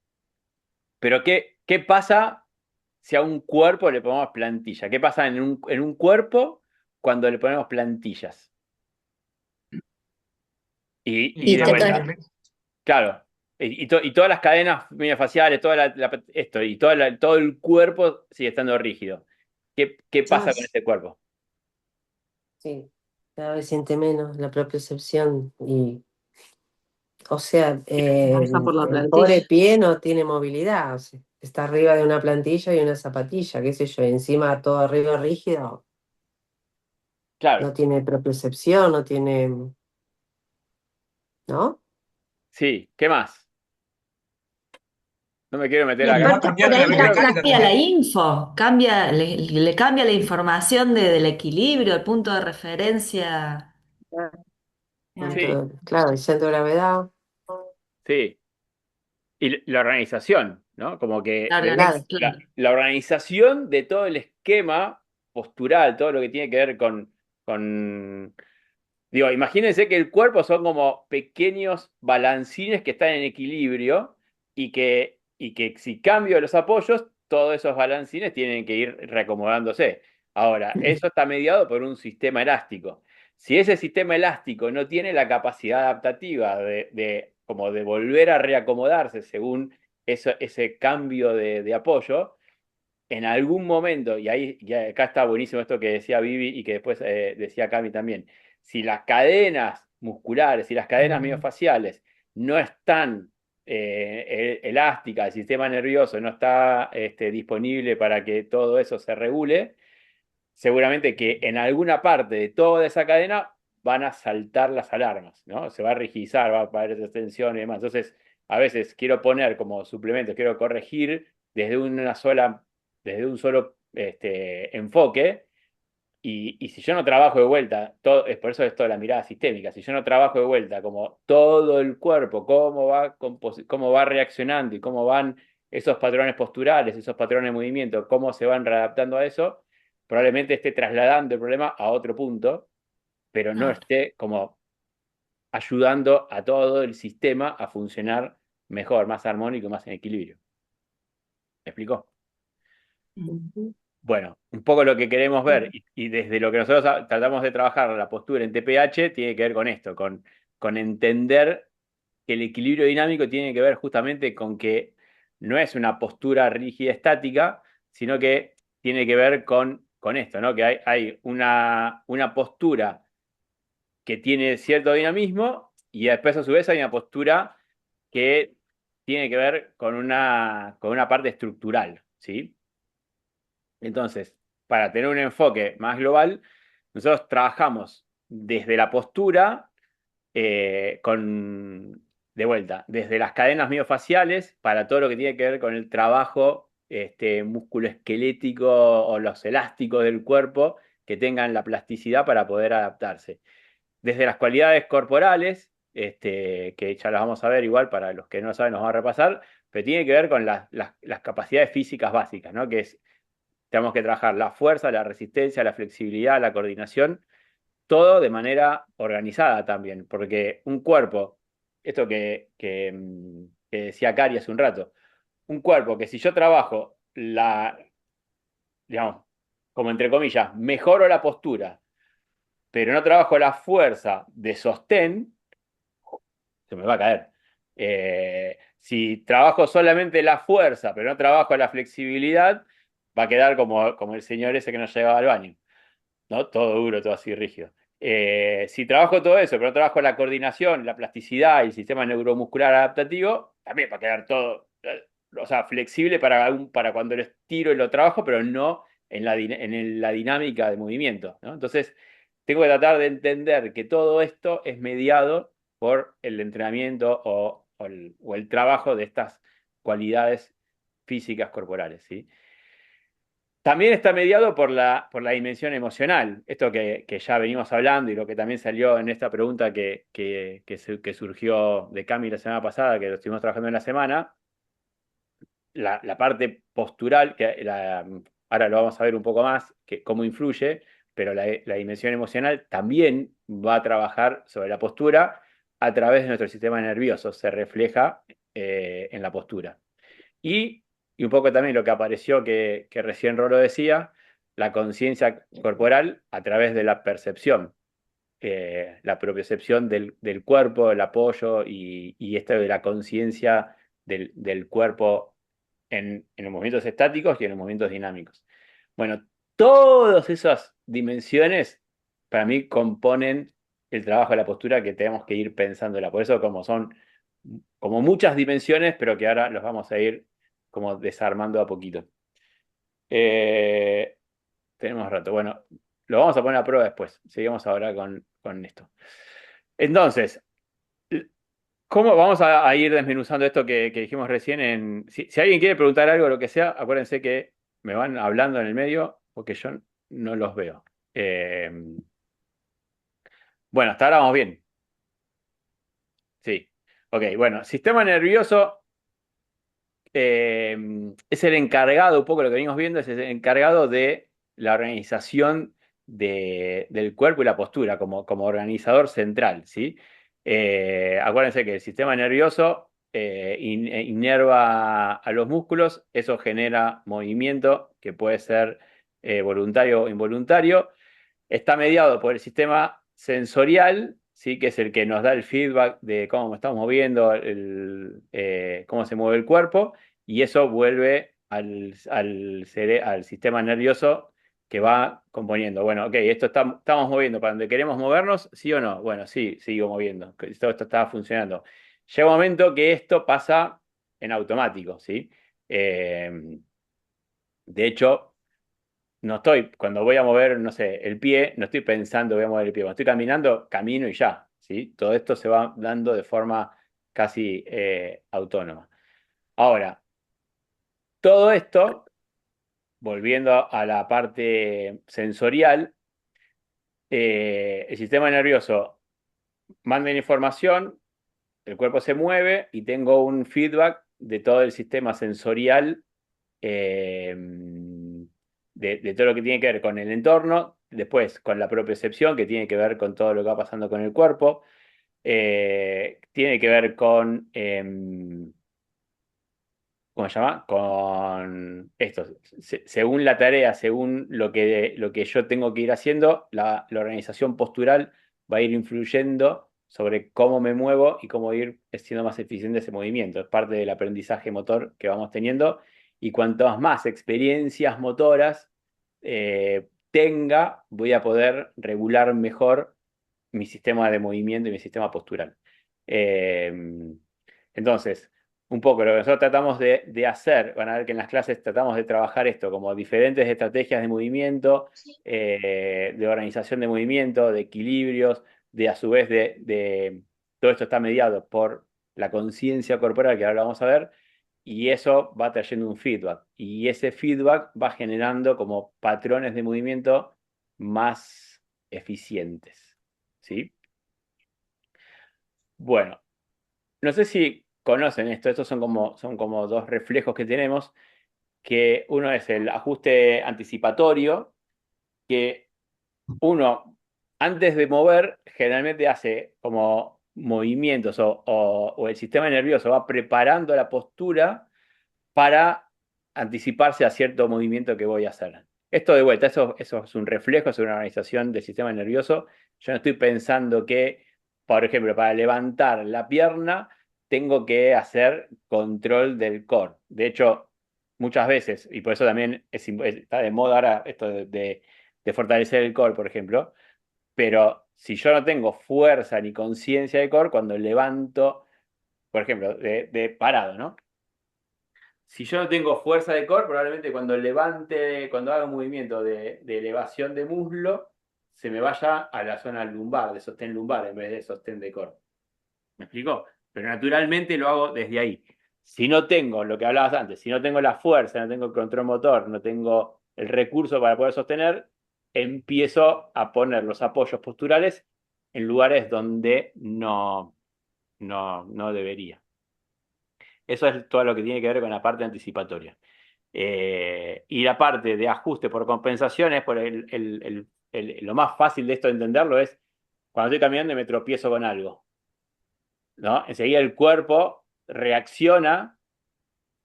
pero ¿qué pasa si a un cuerpo le ponemos plantilla? ¿Qué pasa en un cuerpo cuando le ponemos plantillas? Y Y de te vuelta, cae. claro. Y todas las cadenas faciales, esto, y todo el cuerpo sigue estando rígido. ¿Qué pasa con Chas. ese cuerpo? Sí, cada vez siente menos la propiocepción y, o sea, Pasa por la el pobre plantilla. pie no tiene movilidad, o sea, está arriba de una plantilla y una zapatilla, qué sé yo, y encima todo arriba rígido, no Claro, tiene propiocepción, no tiene, ¿no? sí, ¿qué más? No me quiero meter Y Y va acá. aparte por cambiando la ahí biomecánica cambia la también. info, le cambia la información del equilibrio, el punto de referencia. Sí, Claro, el centro de gravedad. sí. Y la organización, ¿no? Como que La organización, claro. la organización de todo el esquema postural, todo lo que tiene que ver con... Digo, imagínense que el cuerpo son como pequeños balancines que están en equilibrio y que si cambio los apoyos, todos esos balancines tienen que ir reacomodándose. Ahora, eso está mediado por un sistema elástico. Si ese sistema elástico no tiene la capacidad adaptativa como de volver a reacomodarse según ese cambio de apoyo, en algún momento, y acá está buenísimo esto que decía Vivi y que después decía Cami también, si las cadenas musculares, si las cadenas miofaciales no están elásticas, el sistema nervioso no está disponible para que todo eso se regule, seguramente que en alguna parte de toda esa cadena van a saltar las alarmas, ¿no? Se va a rigidizar, va a haber tensión y demás. Entonces, a veces quiero poner como suplemento, quiero corregir desde un solo enfoque, y si yo no trabajo de vuelta, es por eso esto de la mirada sistémica, si yo no trabajo de vuelta como todo el cuerpo, cómo va reaccionando y cómo van esos patrones posturales, esos patrones de movimiento, cómo se van readaptando a eso, probablemente esté trasladando el problema a otro punto, pero no esté como ayudando a todo el sistema a funcionar mejor, más armónico, más en equilibrio. ¿Me explicó? Bueno, un poco lo que queremos ver y desde lo que nosotros tratamos de trabajar la postura en TPH tiene que ver con esto, con entender que el equilibrio dinámico tiene que ver justamente con que no es una postura rígida estática, sino que tiene que ver con esto, ¿no? Que hay una postura que tiene cierto dinamismo y después a su vez hay una postura que tiene que ver con una parte estructural, ¿sí? Entonces, para tener un enfoque más global, nosotros trabajamos desde la postura, de vuelta, desde las cadenas miofaciales, para todo lo que tiene que ver con el trabajo musculoesquelético o los elásticos del cuerpo que tengan la plasticidad para poder adaptarse. Desde las cualidades corporales, que ya las vamos a ver igual, para los que no saben nos vamos a repasar, pero tiene que ver con las capacidades físicas básicas, ¿no? Que es tenemos que trabajar la fuerza, la resistencia, la flexibilidad, la coordinación, todo de manera organizada también, porque un cuerpo, esto que decía Cari hace un rato, un cuerpo que si yo trabajo digamos, como entre comillas, mejoro la postura, pero no trabajo la fuerza de sostén, se me va a caer. Si trabajo solamente la fuerza, pero no trabajo la flexibilidad, va a quedar como el señor ese que no llegaba al baño, ¿no? Todo duro, todo así rígido. Si trabajo todo eso, pero no trabajo la coordinación, la plasticidad y el sistema neuromuscular adaptativo, también va a quedar todo, o sea, flexible para cuando lo estiro y lo trabajo, pero no en la dinámica de movimiento, ¿no? Entonces, tengo que tratar de entender que todo esto es mediado por el entrenamiento o el trabajo de estas cualidades físicas corporales, ¿sí? También está mediado por la dimensión emocional, esto que ya venimos hablando y lo que también salió en esta pregunta que surgió de Cami la semana pasada, que lo estuvimos trabajando en la semana, la parte postural, ahora lo vamos a ver un poco más, cómo influye, pero la dimensión emocional también va a trabajar sobre la postura a través de nuestro sistema nervioso, se refleja en la postura. Y un poco también lo que apareció que recién Rolo decía, la conciencia corporal a través de la percepción, la propiocepción del cuerpo, el apoyo y esto de la conciencia del cuerpo en los movimientos estáticos y en los movimientos dinámicos. Bueno, todas esas dimensiones para mí componen el trabajo de la postura que tenemos que ir pensándola. Por eso como son como muchas dimensiones, pero que ahora los vamos a ir como desarmando a poquito. Tenemos rato. Bueno, lo vamos a poner a prueba después. Seguimos ahora con esto. Entonces, ¿cómo vamos a ir desmenuzando esto que dijimos recién? Si alguien quiere preguntar algo o lo que sea, acuérdense que me van hablando en el medio porque yo no los veo. Bueno, hasta ahora vamos bien. Ok, bueno, sistema nervioso es el encargado, un poco lo que venimos viendo, es el encargado de la organización del cuerpo y la postura como organizador central, ¿sí? Acuérdense que el sistema nervioso inerva a los músculos, eso genera movimiento que puede ser voluntario o involuntario. Está mediado por el sistema sensorial, ¿sí? Que es el que nos da el feedback de cómo nos estamos moviendo, cómo se mueve el cuerpo, y eso vuelve al sistema nervioso que va componiendo. Bueno, ok, estamos moviendo para donde queremos movernos, ¿sí o no? Bueno, sí, sigo moviendo. Esto estaba funcionando. Llega un momento que esto pasa en automático, ¿sí? De hecho, no estoy, cuando voy a mover, no sé, el pie, no estoy pensando voy a mover el pie. Cuando estoy caminando, camino y ya, ¿sí? Todo esto se va dando de forma casi autónoma. Ahora, todo esto, volviendo a la parte sensorial, el sistema nervioso manda una información, el cuerpo se mueve y tengo un feedback de todo el sistema sensorial, eh, de todo lo que tiene que ver con el entorno, después con la propiocepción, que tiene que ver con todo lo que va pasando con el cuerpo, tiene que ver con, ¿cómo se llama? Con esto, según la tarea, según lo que yo tengo que ir haciendo, la organización postural va a ir influyendo sobre cómo me muevo y cómo ir siendo más eficiente ese movimiento. Es parte del aprendizaje motor que vamos teniendo y cuantas más experiencias motoras tenga, voy a poder regular mejor mi sistema de movimiento y mi sistema postural. Eh, entonces, un poco lo que nosotros tratamos de hacer, van a ver que en las clases tratamos de trabajar esto como diferentes estrategias de movimiento, de organización de movimiento, de equilibrios, de a su vez todo esto está mediado por la conciencia corporal, que ahora lo vamos a ver, y eso va trayendo un feedback. Y ese feedback va generando como patrones de movimiento más eficientes. ¿Sí? Bueno, no sé si conocen esto, estos son como dos reflejos que tenemos, que uno es el ajuste anticipatorio, que uno antes de mover generalmente hace como movimientos o el sistema nervioso va preparando la postura para anticiparse a cierto movimiento que voy a hacer. Esto de vuelta, eso es un reflejo, es una organización del sistema nervioso. Yo no estoy pensando que, por ejemplo, para levantar la pierna tengo que hacer control del core. De hecho, muchas veces, y por eso también está de moda ahora esto de fortalecer el core, por ejemplo, pero si yo no tengo fuerza ni conciencia de core, cuando levanto, por ejemplo, de parado, ¿no? Si yo no tengo fuerza de core, probablemente cuando haga un movimiento de elevación de muslo, se me vaya a la zona lumbar, de sostén lumbar, en vez de sostén de core. ¿Me explico? Pero naturalmente lo hago desde ahí. Si no tengo lo que hablabas antes, si no tengo la fuerza, no tengo el control motor, no tengo el recurso para poder sostener, empiezo a poner los apoyos posturales en lugares donde no debería. Eso es todo lo que tiene que ver con la parte anticipatoria. Y la parte de ajuste por compensaciones, lo más fácil de esto de entenderlo es cuando estoy caminando y me tropiezo con algo, ¿no? Enseguida el cuerpo reacciona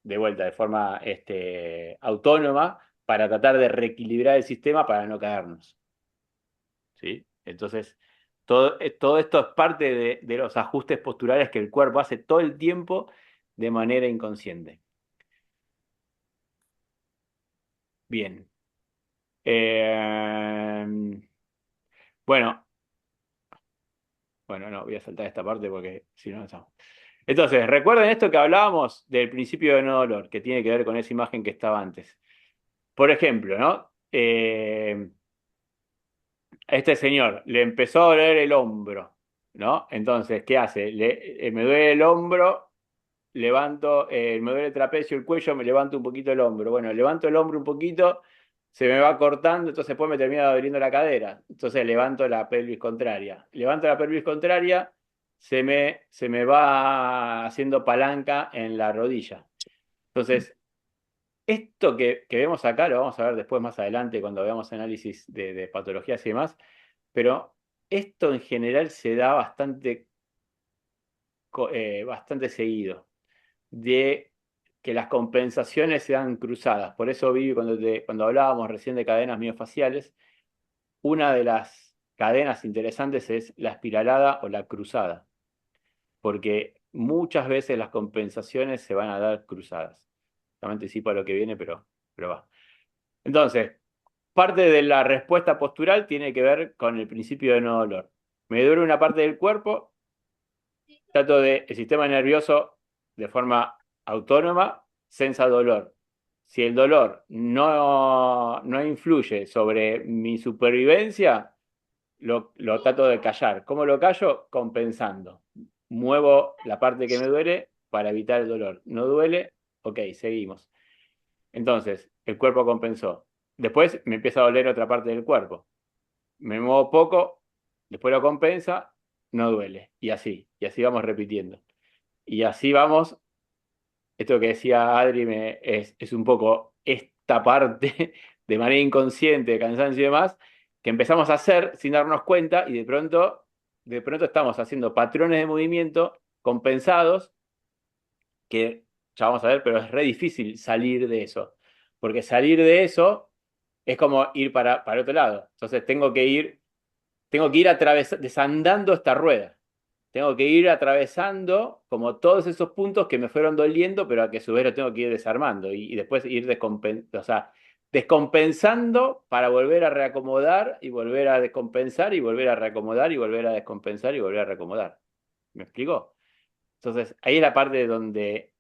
de vuelta de forma autónoma para tratar de reequilibrar el sistema para no caernos. ¿Sí? Entonces, todo esto es parte de los ajustes posturales que el cuerpo hace todo el tiempo de manera inconsciente. Bien. Eh, bueno, no, voy a saltar esta parte porque si no, no. Entonces, recuerden esto que hablábamos del principio de no dolor, que tiene que ver con esa imagen que estaba antes. Por ejemplo, ¿no? A este señor le empezó a doler el hombro, ¿no? Entonces, ¿qué hace? Me duele el hombro, me duele el trapecio, el cuello, me levanto un poquito el hombro. Bueno, levanto el hombro un poquito, se me va cortando, entonces después me termina doliendo la cadera. Entonces levanto la pelvis contraria. Levanto la pelvis contraria, se me va haciendo palanca en la rodilla. Entonces, esto que vemos acá lo vamos a ver después más adelante cuando veamos análisis de patologías y demás, pero esto en general se da bastante seguido, de que las compensaciones sean cruzadas. Por eso vi cuando hablábamos recién de cadenas miofaciales, una de las cadenas interesantes es la espiralada o la cruzada, porque muchas veces las compensaciones se van a dar cruzadas. No me anticipo a lo que viene, pero va. Entonces, parte de la respuesta postural tiene que ver con el principio de no dolor. Me duele una parte del cuerpo, trato de el sistema nervioso de forma autónoma, sensa dolor. Si el dolor no influye sobre mi supervivencia, lo trato de callar. ¿Cómo lo callo? Compensando. Muevo la parte que me duele para evitar el dolor. ¿No duele? Ok, seguimos. Entonces, el cuerpo compensó. Después me empieza a doler otra parte del cuerpo. Me muevo poco, después lo compensa, no duele. Y así vamos repitiendo. Y así vamos, esto que decía Adri es un poco esta parte de manera inconsciente, de cansancio y demás, que empezamos a hacer sin darnos cuenta y de pronto estamos haciendo patrones de movimiento compensados que ya vamos a ver, pero es re difícil salir de eso, porque salir de eso es como ir para otro lado. Entonces tengo que ir desandando esta rueda. Tengo que ir atravesando como todos esos puntos que me fueron doliendo, pero a que a su vez lo tengo que ir desarmando y después ir descompensando para volver a reacomodar y volver a descompensar y volver a reacomodar y volver a descompensar y volver a reacomodar. ¿Me explico? Entonces, ahí es la parte donde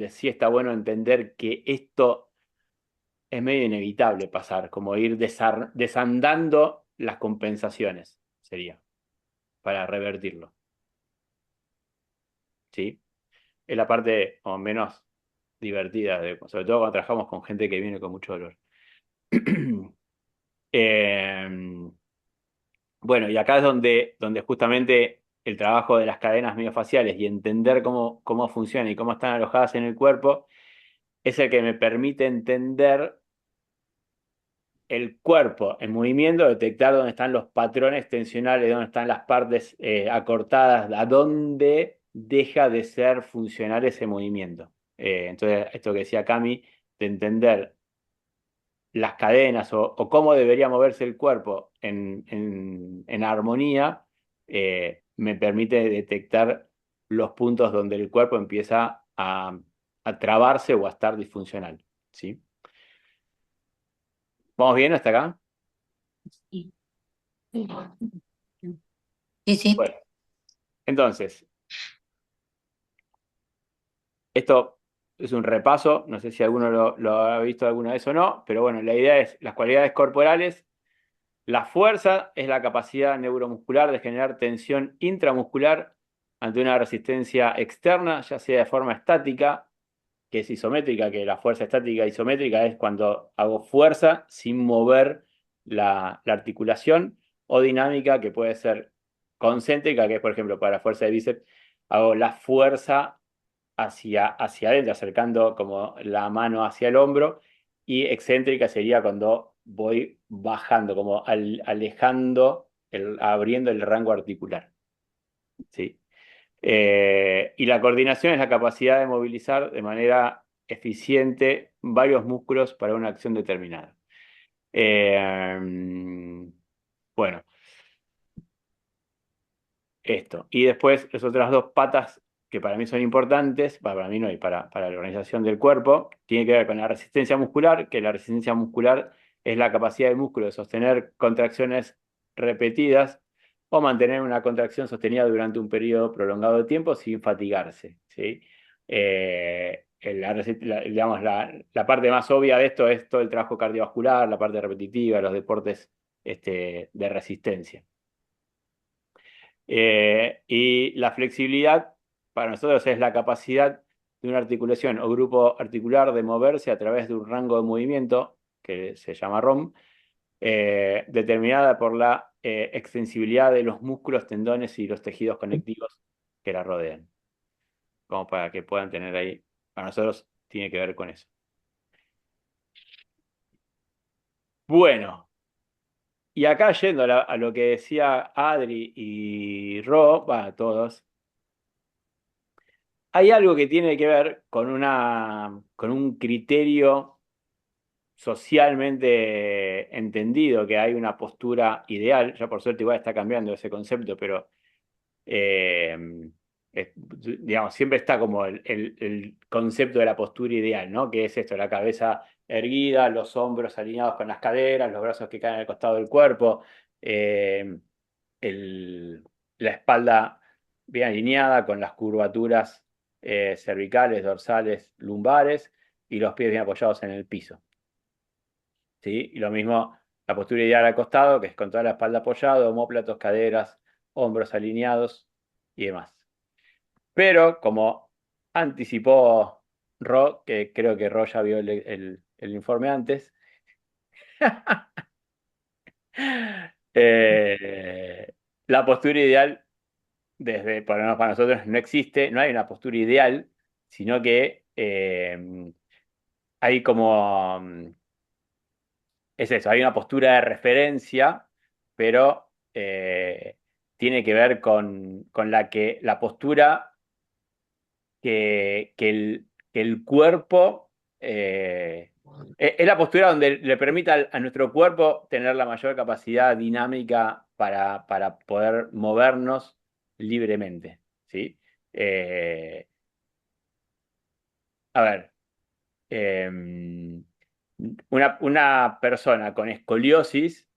sí está bueno entender que esto es medio inevitable pasar, como ir desandando las compensaciones, sería, para revertirlo. ¿Sí? Es la parte o menos divertida, sobre todo cuando trabajamos con gente que viene con mucho dolor. Bueno, y acá es donde justamente el trabajo de las cadenas miofaciales y entender cómo funcionan y cómo están alojadas en el cuerpo es el que me permite entender el cuerpo en movimiento, detectar dónde están los patrones tensionales, dónde están las partes acortadas, a dónde deja de ser funcional ese movimiento. Entonces, esto que decía Cami, de entender las cadenas o cómo debería moverse el cuerpo en armonía, me permite detectar los puntos donde el cuerpo empieza a trabarse o a estar disfuncional. ¿Sí? ¿Vamos bien hasta acá? Sí, sí. Bueno, entonces, esto es un repaso, no sé si alguno lo ha visto alguna vez o no, pero bueno, la idea es las cualidades corporales. La fuerza es la capacidad neuromuscular de generar tensión intramuscular ante una resistencia externa, ya sea de forma estática, que es isométrica, que la fuerza estática isométrica es cuando hago fuerza sin mover la articulación, o dinámica, que puede ser concéntrica, que es, por ejemplo, para la fuerza de bíceps, hago la fuerza hacia adentro, acercando como la mano hacia el hombro, y excéntrica sería cuando voy bajando, como alejando, abriendo el rango articular. ¿Sí? Y la coordinación es la capacidad de movilizar de manera eficiente varios músculos para una acción determinada. Bueno, esto. Y después las otras dos patas que para mí son importantes, para mí no, y para la organización del cuerpo, tiene que ver con la resistencia muscular, que la resistencia muscular es la capacidad del músculo de sostener contracciones repetidas o mantener una contracción sostenida durante un periodo prolongado de tiempo sin fatigarse. ¿Sí? Digamos, la parte más obvia de esto es todo el trabajo cardiovascular, la parte repetitiva, los deportes de resistencia. Y la flexibilidad para nosotros es la capacidad de una articulación o grupo articular de moverse a través de un rango de movimiento que se llama ROM, determinada por la extensibilidad de los músculos, tendones y los tejidos conectivos que la rodean. Como para que puedan tener ahí, para nosotros tiene que ver con eso. Bueno, y acá yendo a lo que decía Adri y Ro, todos, hay algo que tiene que ver con un criterio socialmente entendido, que hay una postura ideal. Ya por suerte igual está cambiando ese concepto, pero eh, digamos, siempre está como el concepto de la postura ideal, ¿no? Que es esto: la cabeza erguida, los hombros alineados con las caderas, los brazos que caen al costado del cuerpo, eh, la espalda bien alineada con las curvaturas cervicales, dorsales, lumbares, y los pies bien apoyados en el piso. ¿Sí? Y lo mismo, la postura ideal al costado, que es con toda la espalda apoyada, omóplatos, caderas, hombros alineados y demás. Pero como anticipó Ro, que creo que Ro ya vio el informe antes, la postura ideal, para nosotros no existe, no hay una postura ideal, sino que hay como, es eso, hay una postura de referencia, pero tiene que ver con la postura que el cuerpo, es la postura donde le permite a nuestro cuerpo tener la mayor capacidad dinámica para poder movernos libremente, ¿sí? Eh, a ver, una persona con escoliosis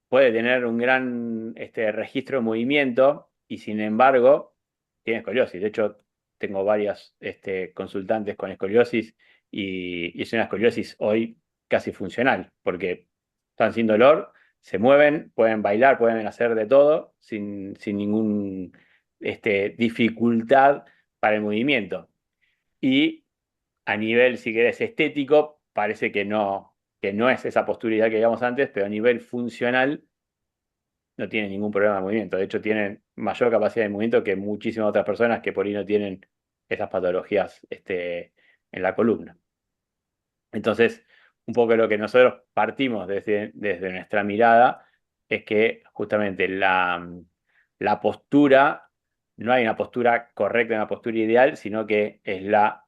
puede tener un gran registro de movimiento y sin embargo tiene escoliosis. De hecho, tengo varias consultantes con escoliosis y es una escoliosis hoy casi funcional, porque están sin dolor, se mueven, pueden bailar, pueden hacer de todo sin ningún dificultad para el movimiento. Y a nivel, si querés, estético, parece que no es esa postura ideal que veíamos antes, pero a nivel funcional no tienen ningún problema de movimiento. De hecho, tienen mayor capacidad de movimiento que muchísimas otras personas que por ahí no tienen esas patologías en la columna. Entonces, un poco lo que nosotros partimos desde nuestra mirada es que justamente la postura, no hay una postura correcta, una postura ideal, sino que es la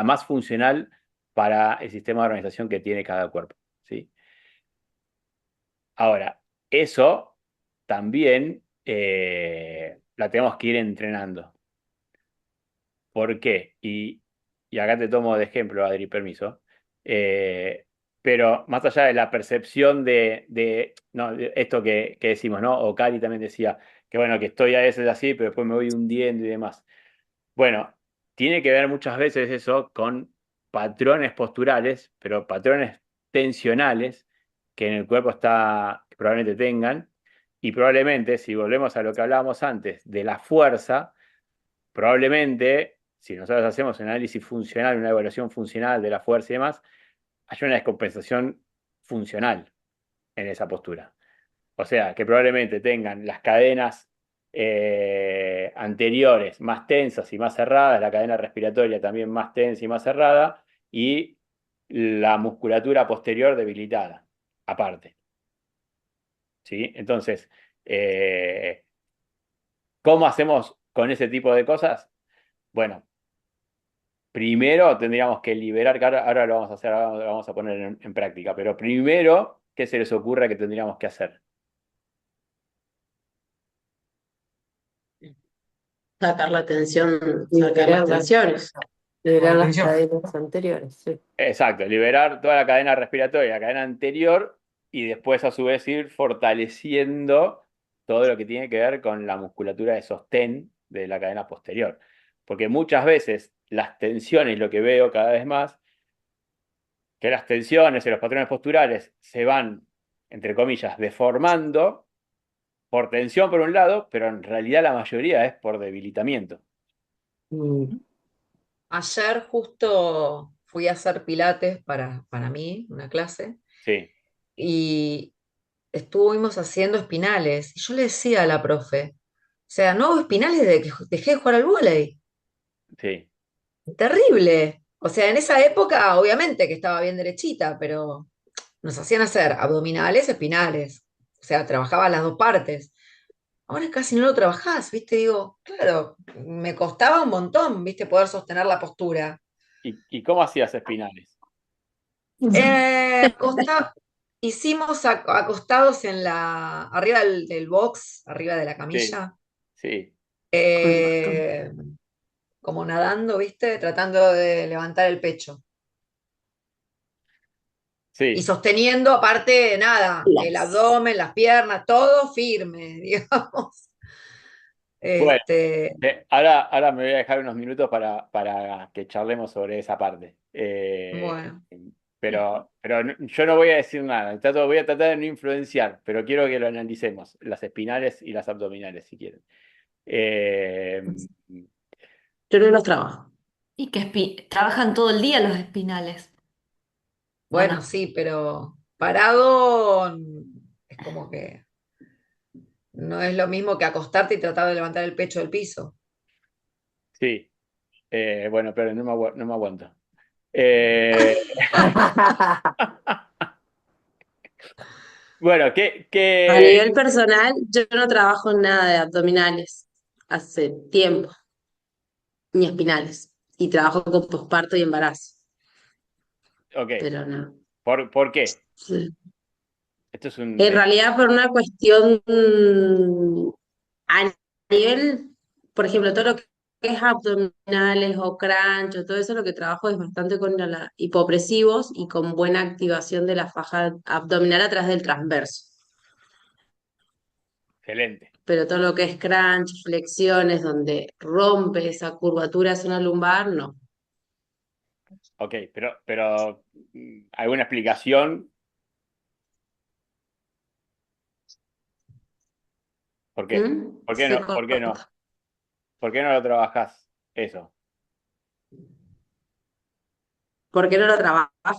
más funcional para el sistema de organización que tiene cada cuerpo, ¿sí? Ahora, eso también la tenemos que ir entrenando. ¿Por qué? Y acá te tomo de ejemplo, Adri, permiso. Eh, pero más allá de la percepción no, de esto que decimos, ¿no? O Cari también decía que bueno, que estoy a veces así, pero después me voy hundiendo y demás. Bueno, tiene que ver muchas veces eso con patrones posturales, pero patrones tensionales que en el cuerpo que probablemente tengan, y probablemente, si volvemos a lo que hablábamos antes de la fuerza, probablemente, si nosotros hacemos un análisis funcional, una evaluación funcional de la fuerza y demás, hay una descompensación funcional en esa postura. O sea, que probablemente tengan las cadenas anteriores más tensas y más cerradas, la cadena respiratoria también más tensa y más cerrada, y la musculatura posterior debilitada, aparte. ¿Sí? Entonces, ¿cómo hacemos con ese tipo de cosas? Bueno, primero tendríamos que liberar, que ahora lo vamos a hacer, ahora lo vamos a poner en práctica, pero primero, ¿qué se les ocurre que tendríamos que hacer? Sacar la tensión, sacar las Liberar tensiones. liberar las cadenas anteriores, sí. Exacto, liberar toda la cadena respiratoria, la cadena anterior, y después a su vez ir fortaleciendo todo lo que tiene que ver con la musculatura de sostén de la cadena posterior. Porque muchas veces las tensiones, lo que veo cada vez más, que las tensiones y los patrones posturales se van, entre comillas, deformando por tensión por un lado, pero en realidad la mayoría es por debilitamiento. Mm. Ayer justo fui a hacer pilates para mí, una clase, Sí, y estuvimos haciendo espinales. Y yo le decía a la profe, o sea, no hago espinales desde que dejé de jugar al vóley. Sí, Terrible. O sea, en esa época, obviamente que estaba bien derechita, pero nos hacían hacer abdominales, espinales. O sea, trabajaba las dos partes. Ahora casi no lo trabajás, ¿viste? Digo, claro, me costaba un montón, ¿viste? Poder sostener la postura. ¿Y cómo hacías espinales? Costa, hicimos acostados arriba del box, arriba de la Sí, camilla, sí, Con el bastón. eh, como nadando, ¿viste? Tratando de levantar el pecho. Y sí. sosteniendo, aparte, nada, el Las. abdomen, las piernas, todo firme, digamos. Bueno, Este, ahora me voy a dejar unos minutos para que charlemos sobre esa parte. bueno. Pero yo no voy a decir nada. Voy a tratar de no influenciar, pero quiero que lo analicemos, las espinales y las abdominales, si quieren. Eh, Yo no los trabajo. Y que trabajan todo el día los espinales, ¿o Bueno, no? sí, pero parado es como que no es lo mismo que acostarte y tratar de levantar el pecho del piso. sí, bueno, pero no me aguanto. Eh, bueno, A nivel personal, yo no trabajo en nada de abdominales hace tiempo, ni espinales. Y trabajo con posparto y embarazo, ok, pero no. ¿por qué? Sí. Esto es un... En realidad, por una cuestión a nivel, por ejemplo, todo lo que es abdominales o crunch o todo eso, lo que trabajo es bastante con hipopresivos y con buena activación de la faja abdominal atrás del transverso. Excelente. Pero todo lo que es crunch, flexiones, donde rompe esa curvatura zona lumbar, no. Ok, pero ¿alguna explicación? ¿Por qué? ¿Mm? ¿Por qué Se no? ¿Por qué no? corta. ¿Por qué no lo trabajás eso? ¿Por qué no lo trabajo? A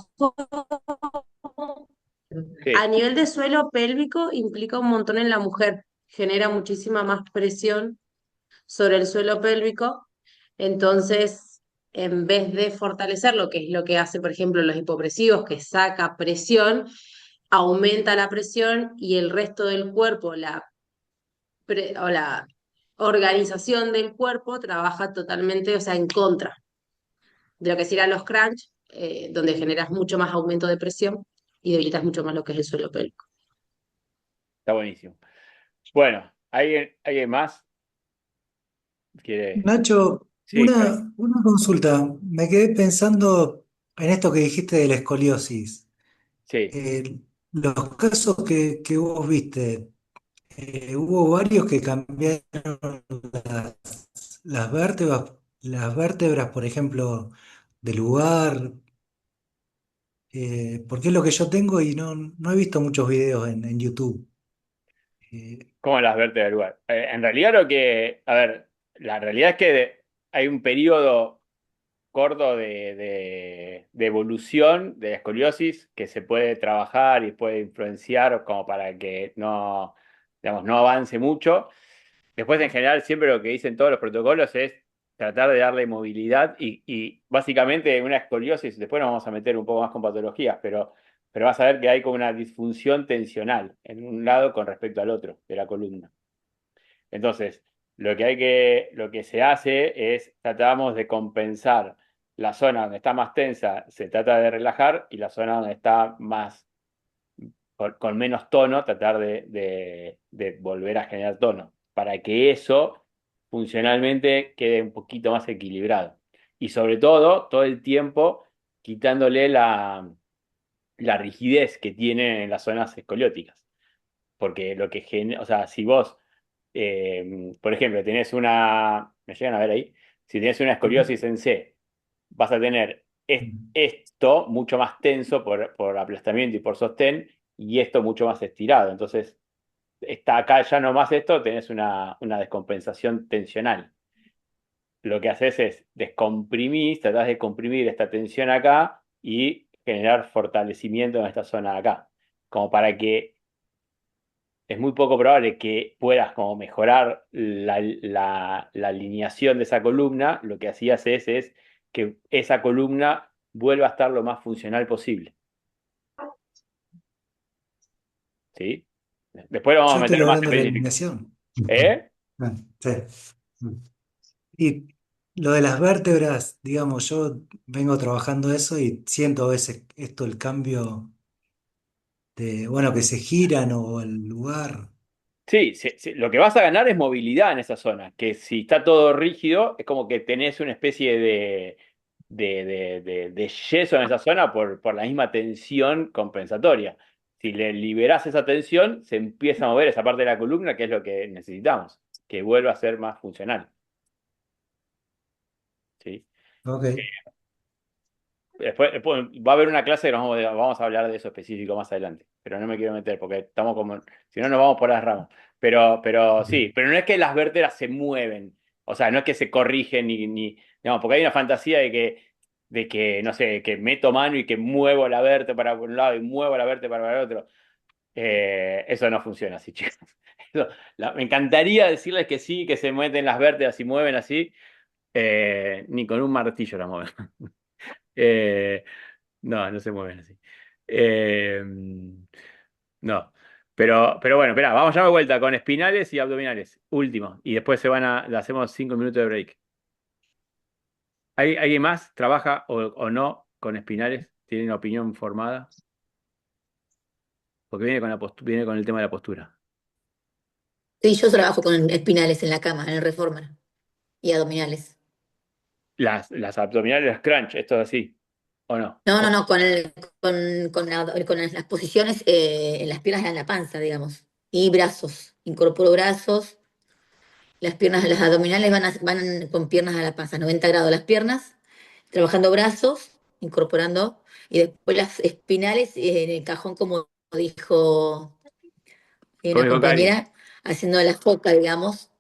Sí, nivel de suelo pélvico implica un montón en la mujer, genera muchísima más presión sobre el suelo pélvico, entonces en vez de fortalecerlo, que es lo que hace, por ejemplo, los hipopresivos, que saca presión, aumenta la presión y el resto del cuerpo, o la organización del cuerpo trabaja totalmente, o sea, en contra de lo que serían los crunch, donde generas mucho más aumento de presión y debilitas mucho más lo que es el suelo pélvico. está buenísimo. Bueno, ¿alguien más quiere? Nacho, Sí, Javi. una consulta. Me quedé pensando en esto que dijiste de la escoliosis. Sí. Eh, los casos que vos viste, hubo varios que cambiaron las vértebras, por ejemplo, de lugar, porque es lo que yo tengo y no he visto muchos videos en YouTube. Eh, ¿Cómo las vértebras del lugar? En realidad a ver, la realidad es que hay un periodo corto de evolución de la escoliosis que se puede trabajar y puede influenciar como para que no, digamos, no avance mucho. Después, en general, siempre lo que dicen todos los protocolos es tratar de darle movilidad y básicamente una escoliosis, después nos vamos a meter un poco más con patologías, pero vas a ver que hay como una disfunción tensional en un lado con respecto al otro de la columna. Entonces, lo que se hace es tratamos de compensar la zona donde está más tensa, se trata de relajar y la zona donde está más con menos tono, tratar de volver a generar tono, para que eso funcionalmente quede un poquito más equilibrado. Y sobre todo el tiempo quitándole la rigidez que tiene en las zonas escolióticas. Porque lo que genera, o sea, si vos, por ejemplo, tenés ¿me llegan a ver ahí? Si tenés una escoliosis en C, vas a tener esto mucho más tenso por aplastamiento y por sostén, y esto mucho más estirado. Entonces, está acá ya nomás esto, tenés una descompensación tensional. Lo que haces es descomprimir, tratás de comprimir esta tensión acá y generar fortalecimiento en esta zona de acá. como para que es muy poco probable que puedas como mejorar la alineación de esa columna, lo que hacías es que esa columna vuelva a estar lo más funcional posible. ¿Sí? Después lo vamos a Yo estoy meter más logrando la específico. eliminación. ¿Eh? Ah, sí. Y lo de las vértebras, digamos, yo vengo trabajando eso y siento a veces esto, el cambio de, bueno, que se giran o el lugar. Sí, lo que vas a ganar es movilidad en esa zona, que si está todo rígido, es como que tenés una especie de yeso en esa zona por la misma tensión compensatoria. Si le liberás esa tensión, se empieza a mover esa parte de la columna, que es lo que necesitamos, que vuelva a ser más funcional. ¿Sí? Ok. Después va a haber una clase que vamos a hablar de eso específico más adelante, pero no me quiero meter porque estamos como, si no nos vamos por las ramas. Pero sí, pero no es que las vértebras se mueven, o sea, no es que se corrigen digamos, porque hay una fantasía de que, no sé, que meto mano y que muevo la vértebra para un lado y muevo la vértebra para el otro. Eso no funciona así, chicos. Me encantaría decirles que sí, que se meten las vértebras y mueven así, ni con un martillo la mueven. Eh, no, no se mueven así. Eh, no. Pero bueno, espera, vamos ya de vuelta con espinales y abdominales. Último. Y después le hacemos 5 minutos de break. ¿Alguien más trabaja o no con espinales? ¿Tiene una opinión formada? Porque viene con el tema de la postura. Sí, yo trabajo con espinales en la cama, en el Reformer, y abdominales. Las abdominales, las crunch, esto es así. ¿O no? No, no, no, con las posiciones en las piernas en la panza, digamos. Y brazos. Incorporo brazos. Las piernas, las abdominales van con piernas a la panza, 90 grados las piernas, trabajando brazos, incorporando. Y después las espinales en el cajón, como dijo Como una dijo Cari. compañera, haciendo la foca, digamos,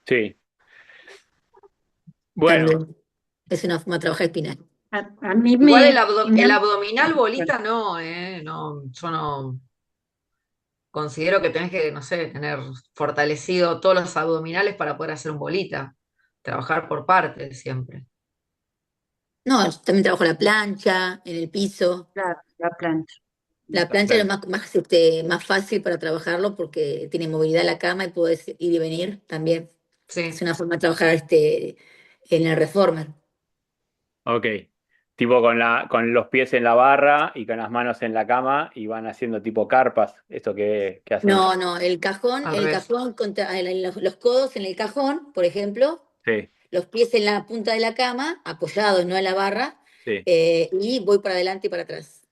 Sí. Bueno, también. Es una forma de trabajar espinal. A mí Igual me el han... abdominal bolita no, no, yo no considero que tenés que, no sé, tener fortalecido todos los abdominales para poder hacer un bolita. Trabajar por partes siempre. No, yo también trabajo la plancha, en el piso. Claro, la plancha. La plancha es lo más fácil para trabajarlo porque tiene movilidad la cama y puedes ir y venir también. Es Sí, una forma de trabajar en el Reformer. ok. Tipo con los pies en la barra y con las manos en la cama y van haciendo tipo carpas, esto que hacen. No, no, al revés. los codos en el cajón, por ejemplo, Sí, los pies en la punta de la cama, apoyados, no en la barra, sí. y voy para adelante y para atrás,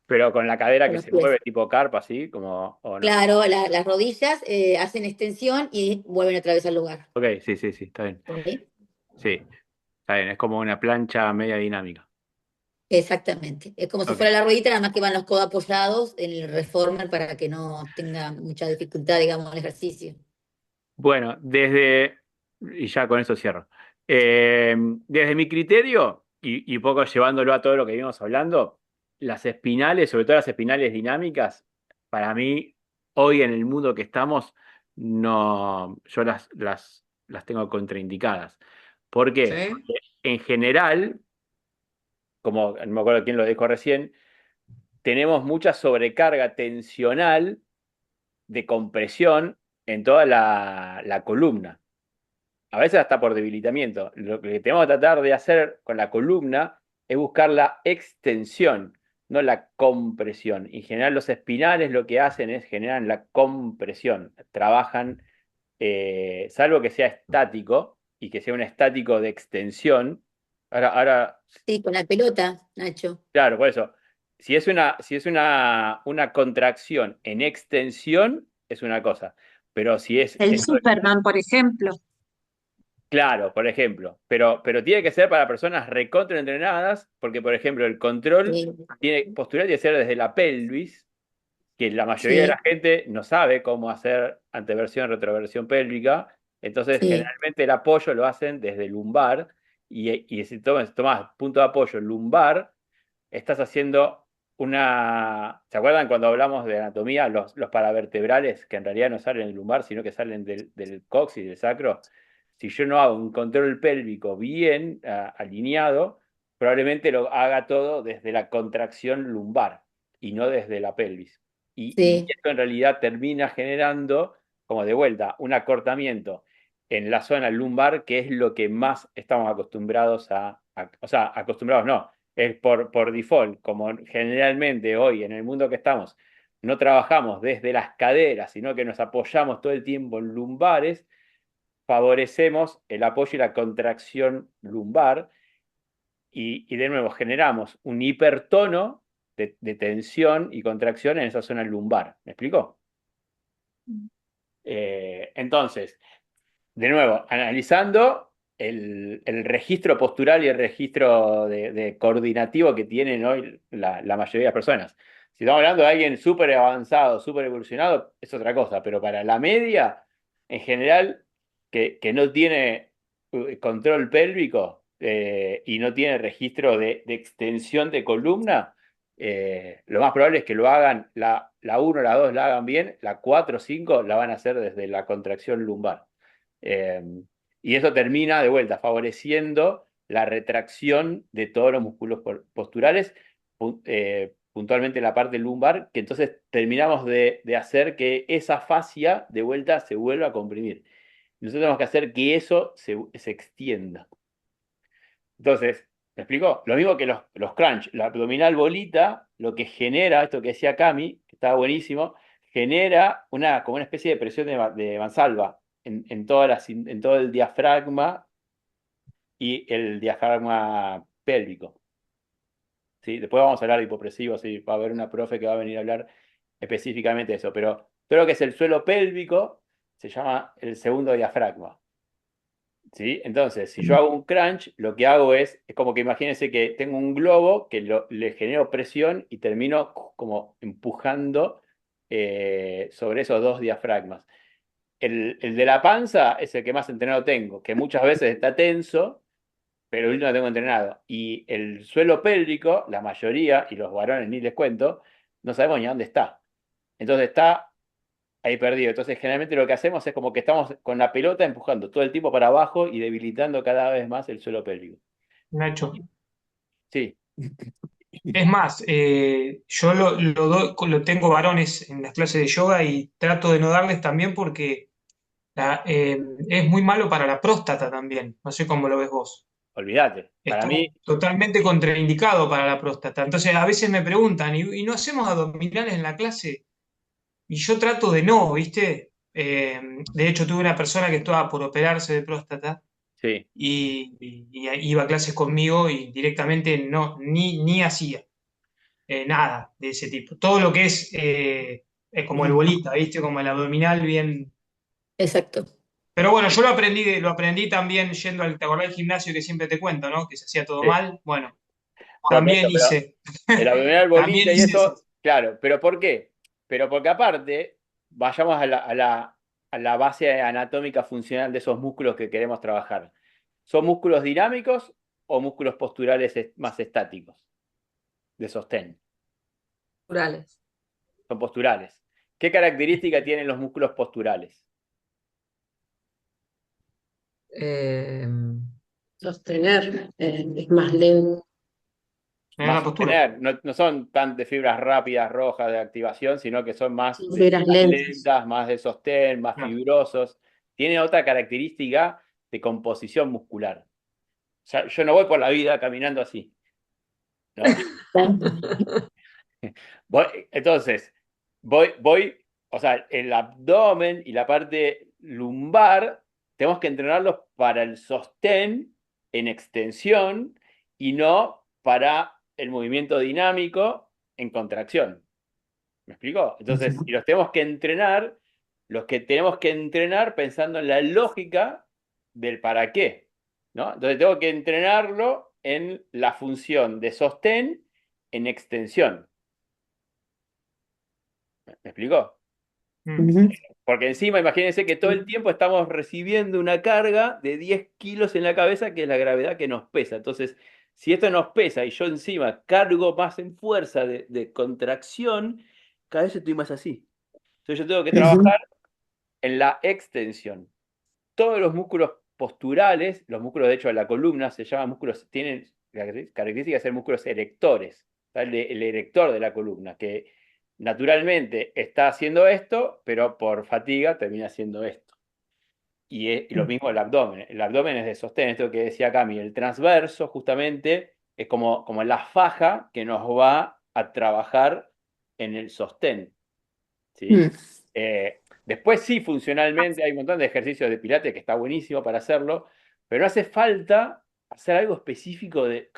Pero con la cadera con que los se mueve pies. tipo carpa, así, como, o no. Claro, las rodillas hacen extensión y vuelven otra vez al lugar. Ok, sí, sí, sí, está bien. ¿Sí? Sí, está bien, es como una plancha media dinámica. Exactamente. Es como si Ok. fuera la ruedita, nada más que van los codos apoyados en el reformer para que no tenga mucha dificultad, digamos, el ejercicio. Bueno, y ya con eso cierro. Desde mi criterio, y poco llevándolo a todo lo que vimos hablando, las espinales, sobre todo las espinales dinámicas, para mí, hoy en el mundo que estamos, no, yo las tengo contraindicadas. ¿Por qué? ¿Sí? Porque en general, como no me acuerdo quién lo dijo recién, tenemos mucha sobrecarga tensional de compresión en toda la columna. A veces hasta por debilitamiento. Lo que tenemos que tratar de hacer con la columna es buscar la extensión, no la compresión. En general, los espinales lo que hacen es generar la compresión. Trabajan, salvo que sea estático y que sea un estático de extensión. Ahora, Sí, con la pelota, Nacho. claro, por eso. Si es una contracción en extensión, es una cosa. Pero si es El esto. Superman, por ejemplo. Claro, por ejemplo, pero tiene que ser para personas recontraentrenadas, porque, por ejemplo, el control Sí, postural tiene que ser desde la pelvis, que la mayoría de la sí, gente no sabe cómo hacer anteversión, retroversión pélvica, entonces sí. generalmente el apoyo lo hacen desde el lumbar, y si tomas punto de apoyo lumbar, estás haciendo ¿Se acuerdan cuando hablamos de anatomía, los paravertebrales, que en realidad no salen del lumbar, sino que salen del coxis, del sacro? Si yo no hago un control pélvico bien alineado, probablemente lo haga todo desde la contracción lumbar y no desde la pelvis. Y Sí, esto en realidad termina generando, como de vuelta, un acortamiento en la zona lumbar, que es lo que más estamos acostumbrados o sea, acostumbrados no, es por default, como generalmente hoy en el mundo que estamos, no trabajamos desde las caderas, sino que nos apoyamos todo el tiempo en lumbares, favorecemos el apoyo y la contracción lumbar y de nuevo generamos un hipertono de tensión y contracción en esa zona lumbar. ¿Me explico? Entonces, de nuevo, analizando el registro postural y el registro de coordinativo que tienen hoy la mayoría de las personas. Si estamos hablando de alguien súper avanzado, súper evolucionado, es otra cosa, pero para la media, en general, que no tiene control pélvico y no tiene registro de extensión de columna, lo más probable es que lo hagan, la 1, la 2 la hagan bien, la 4, 5 la van a hacer desde la contracción lumbar. Eh, y eso termina de vuelta favoreciendo la retracción de todos los músculos posturales, puntualmente la parte lumbar, que entonces terminamos de hacer que esa fascia de vuelta se vuelva a comprimir. Nosotros tenemos que hacer que eso se extienda. Entonces, ¿me explico? Lo mismo que los crunch, la abdominal bolita, lo que genera, esto que decía Cami, que estaba buenísimo, genera como una especie de presión de mansalva en en todo el diafragma y el diafragma pélvico. ¿Sí? Después vamos a hablar de hipopresivos, ¿sí? Va a haber una profe que va a venir a hablar específicamente de eso, pero todo lo que es el suelo pélvico se llama el segundo diafragma. ¿Sí? Entonces, si yo hago un crunch, lo que hago es como que imagínense que tengo un globo que le genero presión y termino como empujando sobre esos dos diafragmas. El de la panza es el que más entrenado tengo, que muchas veces está tenso, pero hoy no lo tengo entrenado. Y el suelo pélvico, la mayoría, y los varones ni les cuento, no sabemos ni dónde está. Entonces está ahí perdido. Entonces, generalmente lo que hacemos es como que estamos con la pelota empujando todo el tiempo para abajo y debilitando cada vez más el suelo pélvico. Nacho. Sí, Es más, yo lo tengo varones en las clases de yoga y trato de no darles también porque es muy malo para la próstata también. No sé cómo lo ves vos. olvídate. Para Está mí, totalmente contraindicado para la próstata. Entonces, a veces me preguntan, ¿y no hacemos abdominales en la clase? Y yo trato de no, ¿viste? De hecho, tuve una persona que estaba por operarse de próstata sí. y iba a clases conmigo y directamente no, ni hacía nada de ese tipo. Todo lo que es como el bolita, ¿viste? Como el abdominal bien. exacto. Pero bueno, yo lo aprendí también yendo ¿te acordás del gimnasio que siempre te cuento, ¿no? Que se hacía todo Sí. mal. Bueno, No, por eso, también pero hice, el abdominal también bolita y hice eso. eso, claro. ¿Pero por qué? Pero porque aparte, vayamos a la base anatómica funcional de esos músculos que queremos trabajar. ¿Son músculos dinámicos o músculos posturales más estáticos? De sostén. Naturales. Son posturales. ¿Qué característica tienen los músculos posturales? Eh, Sostener es más lento. En Más la postura. sostener, no son tan de fibras rápidas, rojas de activación, sino que son más Son de fibras fibras lentas. lentas, más de sostén, más Claro. fibrosos. Tiene otra característica de composición muscular. O sea, yo no voy por la vida caminando así, ¿no? Entonces, o sea, el abdomen y la parte lumbar, tenemos que entrenarlos para el sostén en extensión y no para el movimiento dinámico en contracción. ¿Me explico? Entonces, si los tenemos que entrenar, los que tenemos que entrenar pensando en la lógica del para qué, ¿no? Entonces, tengo que entrenarlo en la función de sostén en extensión. ¿Me explico? Mm. Ujú. Porque encima, imagínense que todo el tiempo estamos recibiendo una carga de 10 kilos en la cabeza, que es la gravedad que nos pesa. Entonces, Si esto nos pesa y yo encima cargo más en fuerza de contracción, cada vez estoy más así. Entonces yo tengo que trabajar en la extensión. Todos los músculos posturales, los músculos de hecho de la columna, se llaman músculos, tienen la característica de ser músculos erectores. Está el erector de la columna, que naturalmente está haciendo esto, pero por fatiga termina haciendo esto. Y lo mismo el abdomen. El abdomen es de sostén, esto que decía Cami. El transverso, justamente, es como la faja que nos va a trabajar en el sostén. ¿Sí? Después sí, funcionalmente hay un montón de ejercicios de pilates que está buenísimo para hacerlo, pero no hace falta hacer algo específico de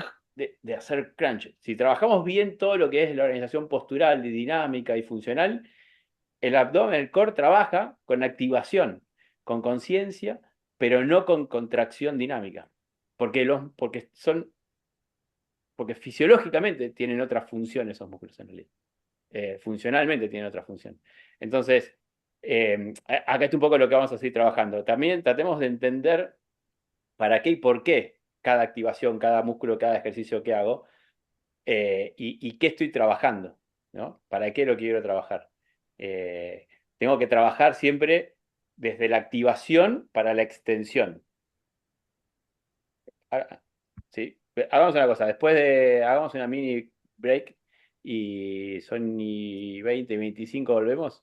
hacer crunch. Si trabajamos bien todo lo que es la organización postural, y dinámica y funcional, el abdomen, el core trabaja con activación, con conciencia, pero no con contracción dinámica, porque fisiológicamente tienen otra función esos músculos en realidad. Funcionalmente tienen otra función. Entonces, acá está un poco lo que vamos a seguir trabajando. También tratemos de entender para qué y por qué cada activación, cada músculo, cada ejercicio que hago, y qué estoy trabajando, ¿no? ¿Para qué lo quiero trabajar? Tengo que trabajar siempre desde la activación para la extensión. ¿Sí? Hagamos una cosa, hagamos una mini break y son y 20, 25 volvemos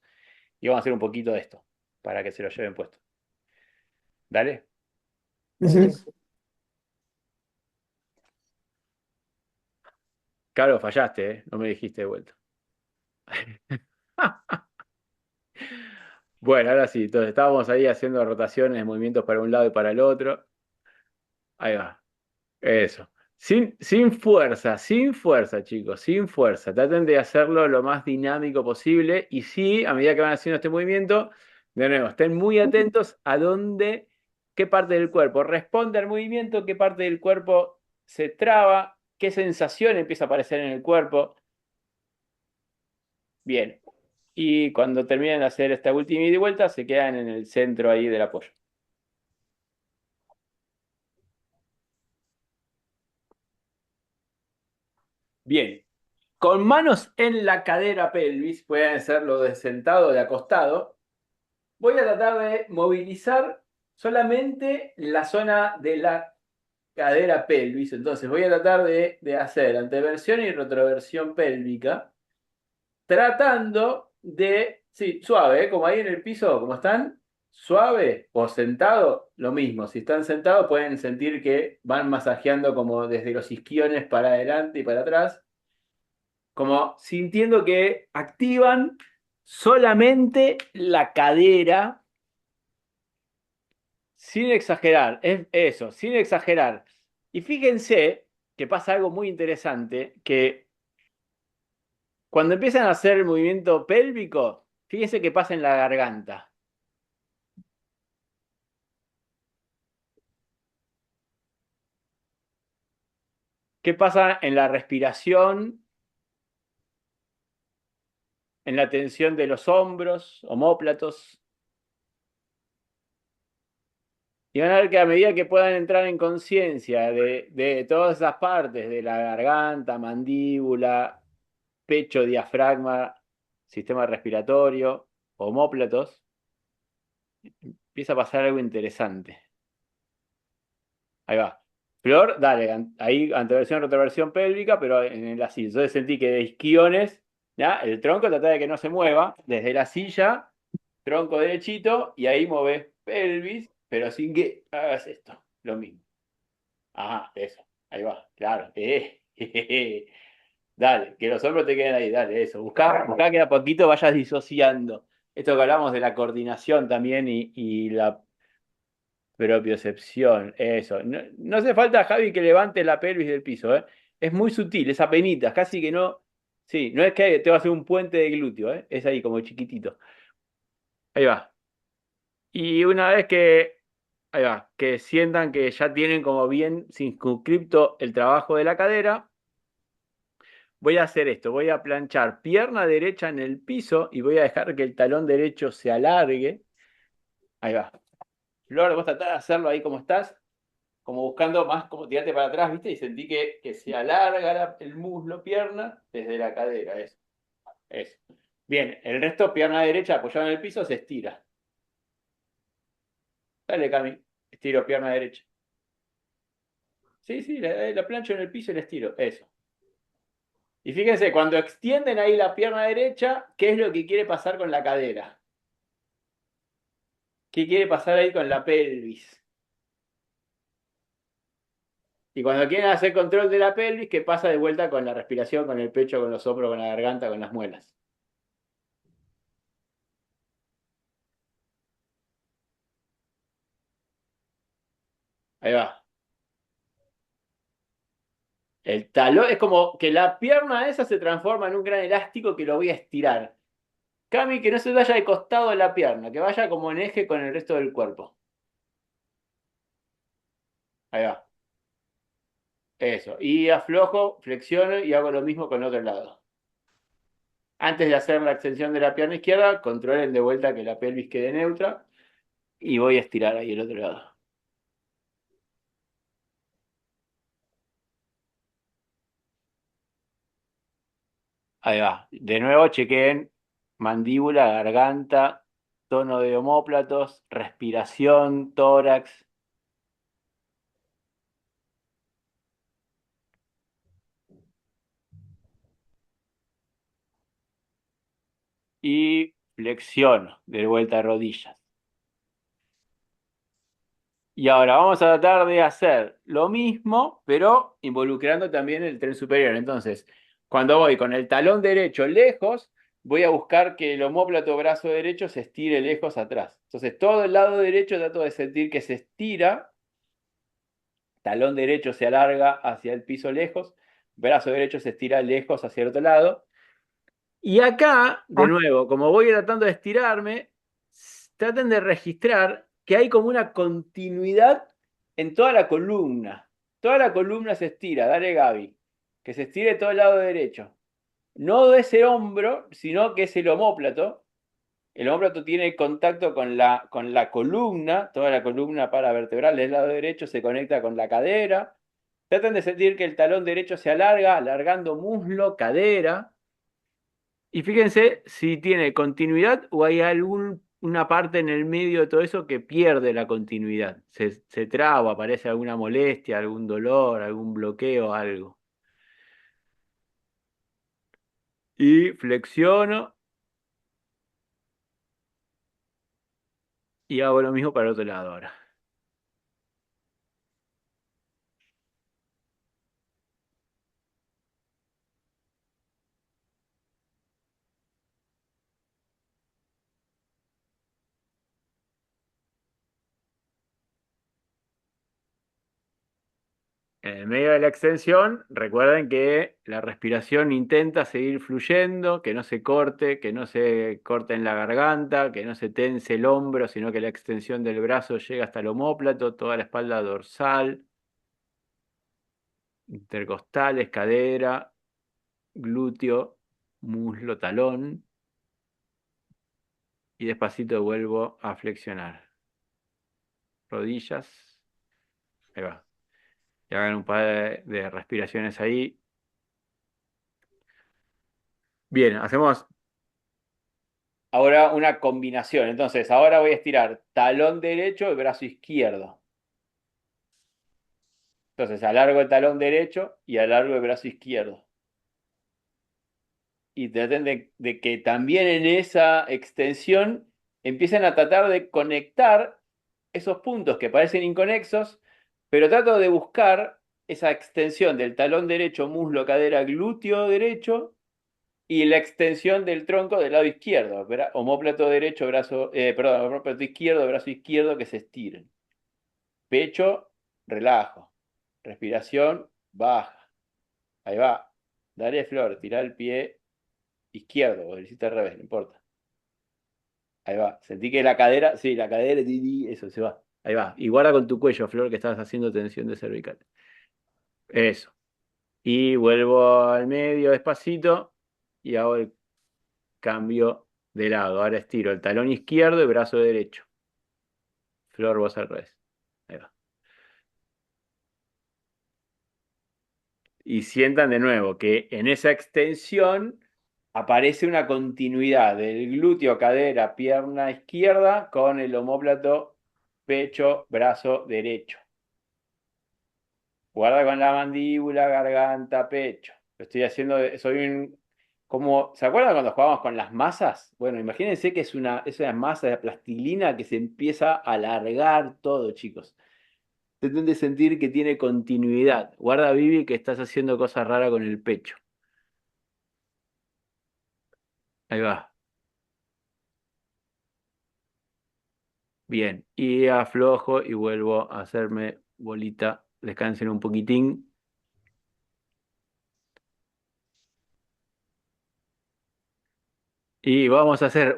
y vamos a hacer un poquito de esto para que se lo lleven puesto. ¿Dale? Claro, fallaste, ¿eh? No me dijiste de vuelta. Bueno, ahora sí, entonces estábamos ahí haciendo rotaciones, movimientos para un lado y para el otro. Ahí va. Eso. Sin fuerza, chicos, sin fuerza. Traten de hacerlo lo más dinámico posible y sí, a medida que van haciendo este movimiento, de nuevo, estén muy atentos a qué parte del cuerpo responde al movimiento, qué parte del cuerpo se traba, qué sensación empieza a aparecer en el cuerpo. Bien. Y cuando terminen de hacer esta última ida y vuelta, se quedan en el centro ahí del apoyo. Bien. Con manos en la cadera pelvis, pueden hacerlo de sentado o de acostado, voy a tratar de movilizar solamente la zona de la cadera pelvis. Entonces voy a tratar de hacer anteversión y retroversión pélvica, tratando de, sí, suave, como ahí en el piso, como están, suave o sentado, lo mismo. Si están sentados pueden sentir que van masajeando como desde los isquiones para adelante y para atrás, como sintiendo que activan solamente la cadera, sin exagerar, es eso, sin exagerar. Y fíjense que pasa algo muy interesante, que cuando empiezan a hacer el movimiento pélvico, fíjense que pasa en la garganta. ¿Qué pasa en la respiración? En la tensión de los hombros, omóplatos. Y van a ver que a medida que puedan entrar en conciencia de todas esas partes, de la garganta, mandíbula, pecho, diafragma, sistema respiratorio, omóplatos, empieza a pasar algo interesante. Ahí va. Flor, dale, ahí anteversión, retroversión pélvica, pero en la silla. Entonces sentí que de isquiones, ¿ya? El tronco trata de que no se mueva, desde la silla, tronco derechito, y ahí mueves pelvis, pero sin que hagas esto, lo mismo. Ajá, eso, ahí va, claro. Dale, que los hombros te queden ahí, dale, eso. Buscá que a poquito vayas disociando. Esto que hablamos de la coordinación también y la propiocepción, eso. No hace falta, Javi, que levantes la pelvis del piso, ¿eh? Es muy sutil, es apenitas, casi que no. Sí, no es que te va a hacer un puente de glúteo, ¿eh? Es ahí como chiquitito. Ahí va. Y una vez ahí va, que sientan que ya tienen como bien circunscripto el trabajo de la cadera, voy a hacer esto, voy a planchar pierna derecha en el piso y voy a dejar que el talón derecho se alargue. Ahí va. Flor, vos tratás de hacerlo ahí como estás. como buscando más, como tirarte para atrás, ¿viste? Y sentí que se alarga el muslo, pierna, desde la cadera, eso. Eso. Bien, el resto, pierna derecha apoyada en el piso, se estira. Dale, Cami, estiro pierna derecha. Sí, sí, la plancho en el piso y la estiro, eso. Y fíjense, cuando extienden ahí la pierna derecha, ¿qué es lo que quiere pasar con la cadera? ¿Qué quiere pasar ahí con la pelvis? Y cuando quieren hacer control de la pelvis, ¿qué pasa de vuelta con la respiración, con el pecho, con los hombros, con la garganta, con las muelas? Ahí va. El talón es como que la pierna esa se transforma en un gran elástico que lo voy a estirar. Cami, que no se vaya de costado de la pierna, que vaya como en eje con el resto del cuerpo. Ahí va. Eso. Y aflojo, flexiono y hago lo mismo con el otro lado. Antes de hacer la extensión de la pierna izquierda, controlen de vuelta que la pelvis quede neutra y voy a estirar ahí el otro lado. Ahí va. De nuevo, chequen mandíbula, garganta, tono de omóplatos, respiración, tórax. Y flexiono de vuelta a rodillas. Y ahora vamos a tratar de hacer lo mismo, pero involucrando también el tren superior. Entonces, cuando voy con el talón derecho lejos, voy a buscar que el omóplato brazo derecho se estire lejos atrás. Entonces, todo el lado derecho trato de sentir que se estira, talón derecho se alarga hacia el piso lejos, brazo derecho se estira lejos hacia el otro lado. Y acá, de nuevo, como voy tratando de estirarme, traten de registrar que hay como una continuidad en toda la columna. Toda la columna se estira, dale Gaby, que se estire todo el lado derecho. No de ese hombro, sino que es el omóplato. El omóplato tiene contacto con la columna, toda la columna paravertebral del lado derecho se conecta con la cadera. Traten de sentir que el talón derecho se alarga, alargando muslo, cadera. Y fíjense si tiene continuidad o hay una parte en el medio de todo eso que pierde la continuidad. Se traba, aparece alguna molestia, algún dolor, algún bloqueo, algo. Y flexiono y hago lo mismo para el otro lado ahora. En el medio de la extensión, recuerden que la respiración intenta seguir fluyendo, que no se corte en la garganta, que no se tense el hombro, sino que la extensión del brazo llega hasta el omóplato, toda la espalda dorsal, intercostales, cadera, glúteo, muslo, talón. Y despacito vuelvo a flexionar. Rodillas. Ahí va. Y hagan un par de respiraciones ahí. Bien, hacemos ahora una combinación. Entonces, ahora voy a estirar talón derecho y brazo izquierdo. Entonces, alargo el talón derecho y alargo el brazo izquierdo. Y traten de que también en esa extensión empiecen a tratar de conectar esos puntos que parecen inconexos, pero trato de buscar esa extensión del talón derecho, muslo, cadera, glúteo derecho y la extensión del tronco del lado izquierdo, omóplato derecho, omóplato izquierdo, brazo izquierdo que se estiren. Pecho, relajo. Respiración, baja. Ahí va. Dale, Flor, tira el pie izquierdo, o lo hiciste al revés, no importa. Ahí va. Sentí que la cadera, sí, la cadera, eso se va. Ahí va. Y guarda con tu cuello, Flor, que estabas haciendo tensión de cervical. Eso. Y vuelvo al medio despacito y hago el cambio de lado. Ahora estiro el talón izquierdo y brazo derecho. Flor, vos al revés. Ahí va. Y sientan de nuevo que en esa extensión aparece una continuidad del glúteo, cadera, pierna izquierda con el omóplato, pecho, brazo derecho. Guarda con la mandíbula, garganta, pecho. Lo estoy haciendo, como, ¿se acuerdan cuando jugábamos con las masas? Bueno, imagínense que es una masa de plastilina que se empieza a alargar todo, chicos. Tratan de sentir que tiene continuidad. Guarda, Vivi, que estás haciendo cosas raras con el pecho. Ahí va. Bien. Y aflojo y vuelvo a hacerme bolita. Descansen un poquitín. Y vamos a hacer,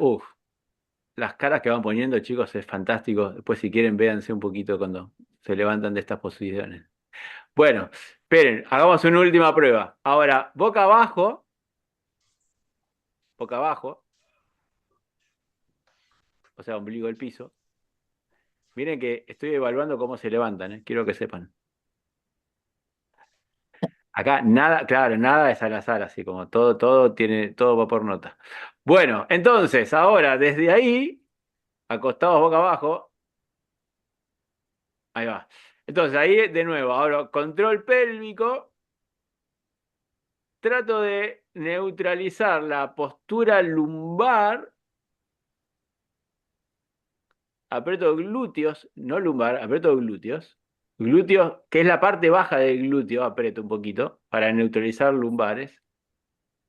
las caras que van poniendo, chicos, es fantástico. Después, si quieren, véanse un poquito cuando se levantan de estas posiciones. Bueno, esperen, hagamos una última prueba. Ahora, boca abajo, o sea, ombligo del piso. Miren que estoy evaluando cómo se levantan, ¿eh? Quiero que sepan. Acá nada, claro, nada es al azar, así como todo va por nota. Bueno, entonces, ahora desde ahí, acostados boca abajo, ahí va. Entonces, ahí de nuevo, ahora control pélvico, trato de neutralizar la postura lumbar, aprieto glúteos, no lumbar, aprieto glúteos. Glúteos, que es la parte baja del glúteo, aprieto un poquito para neutralizar lumbares.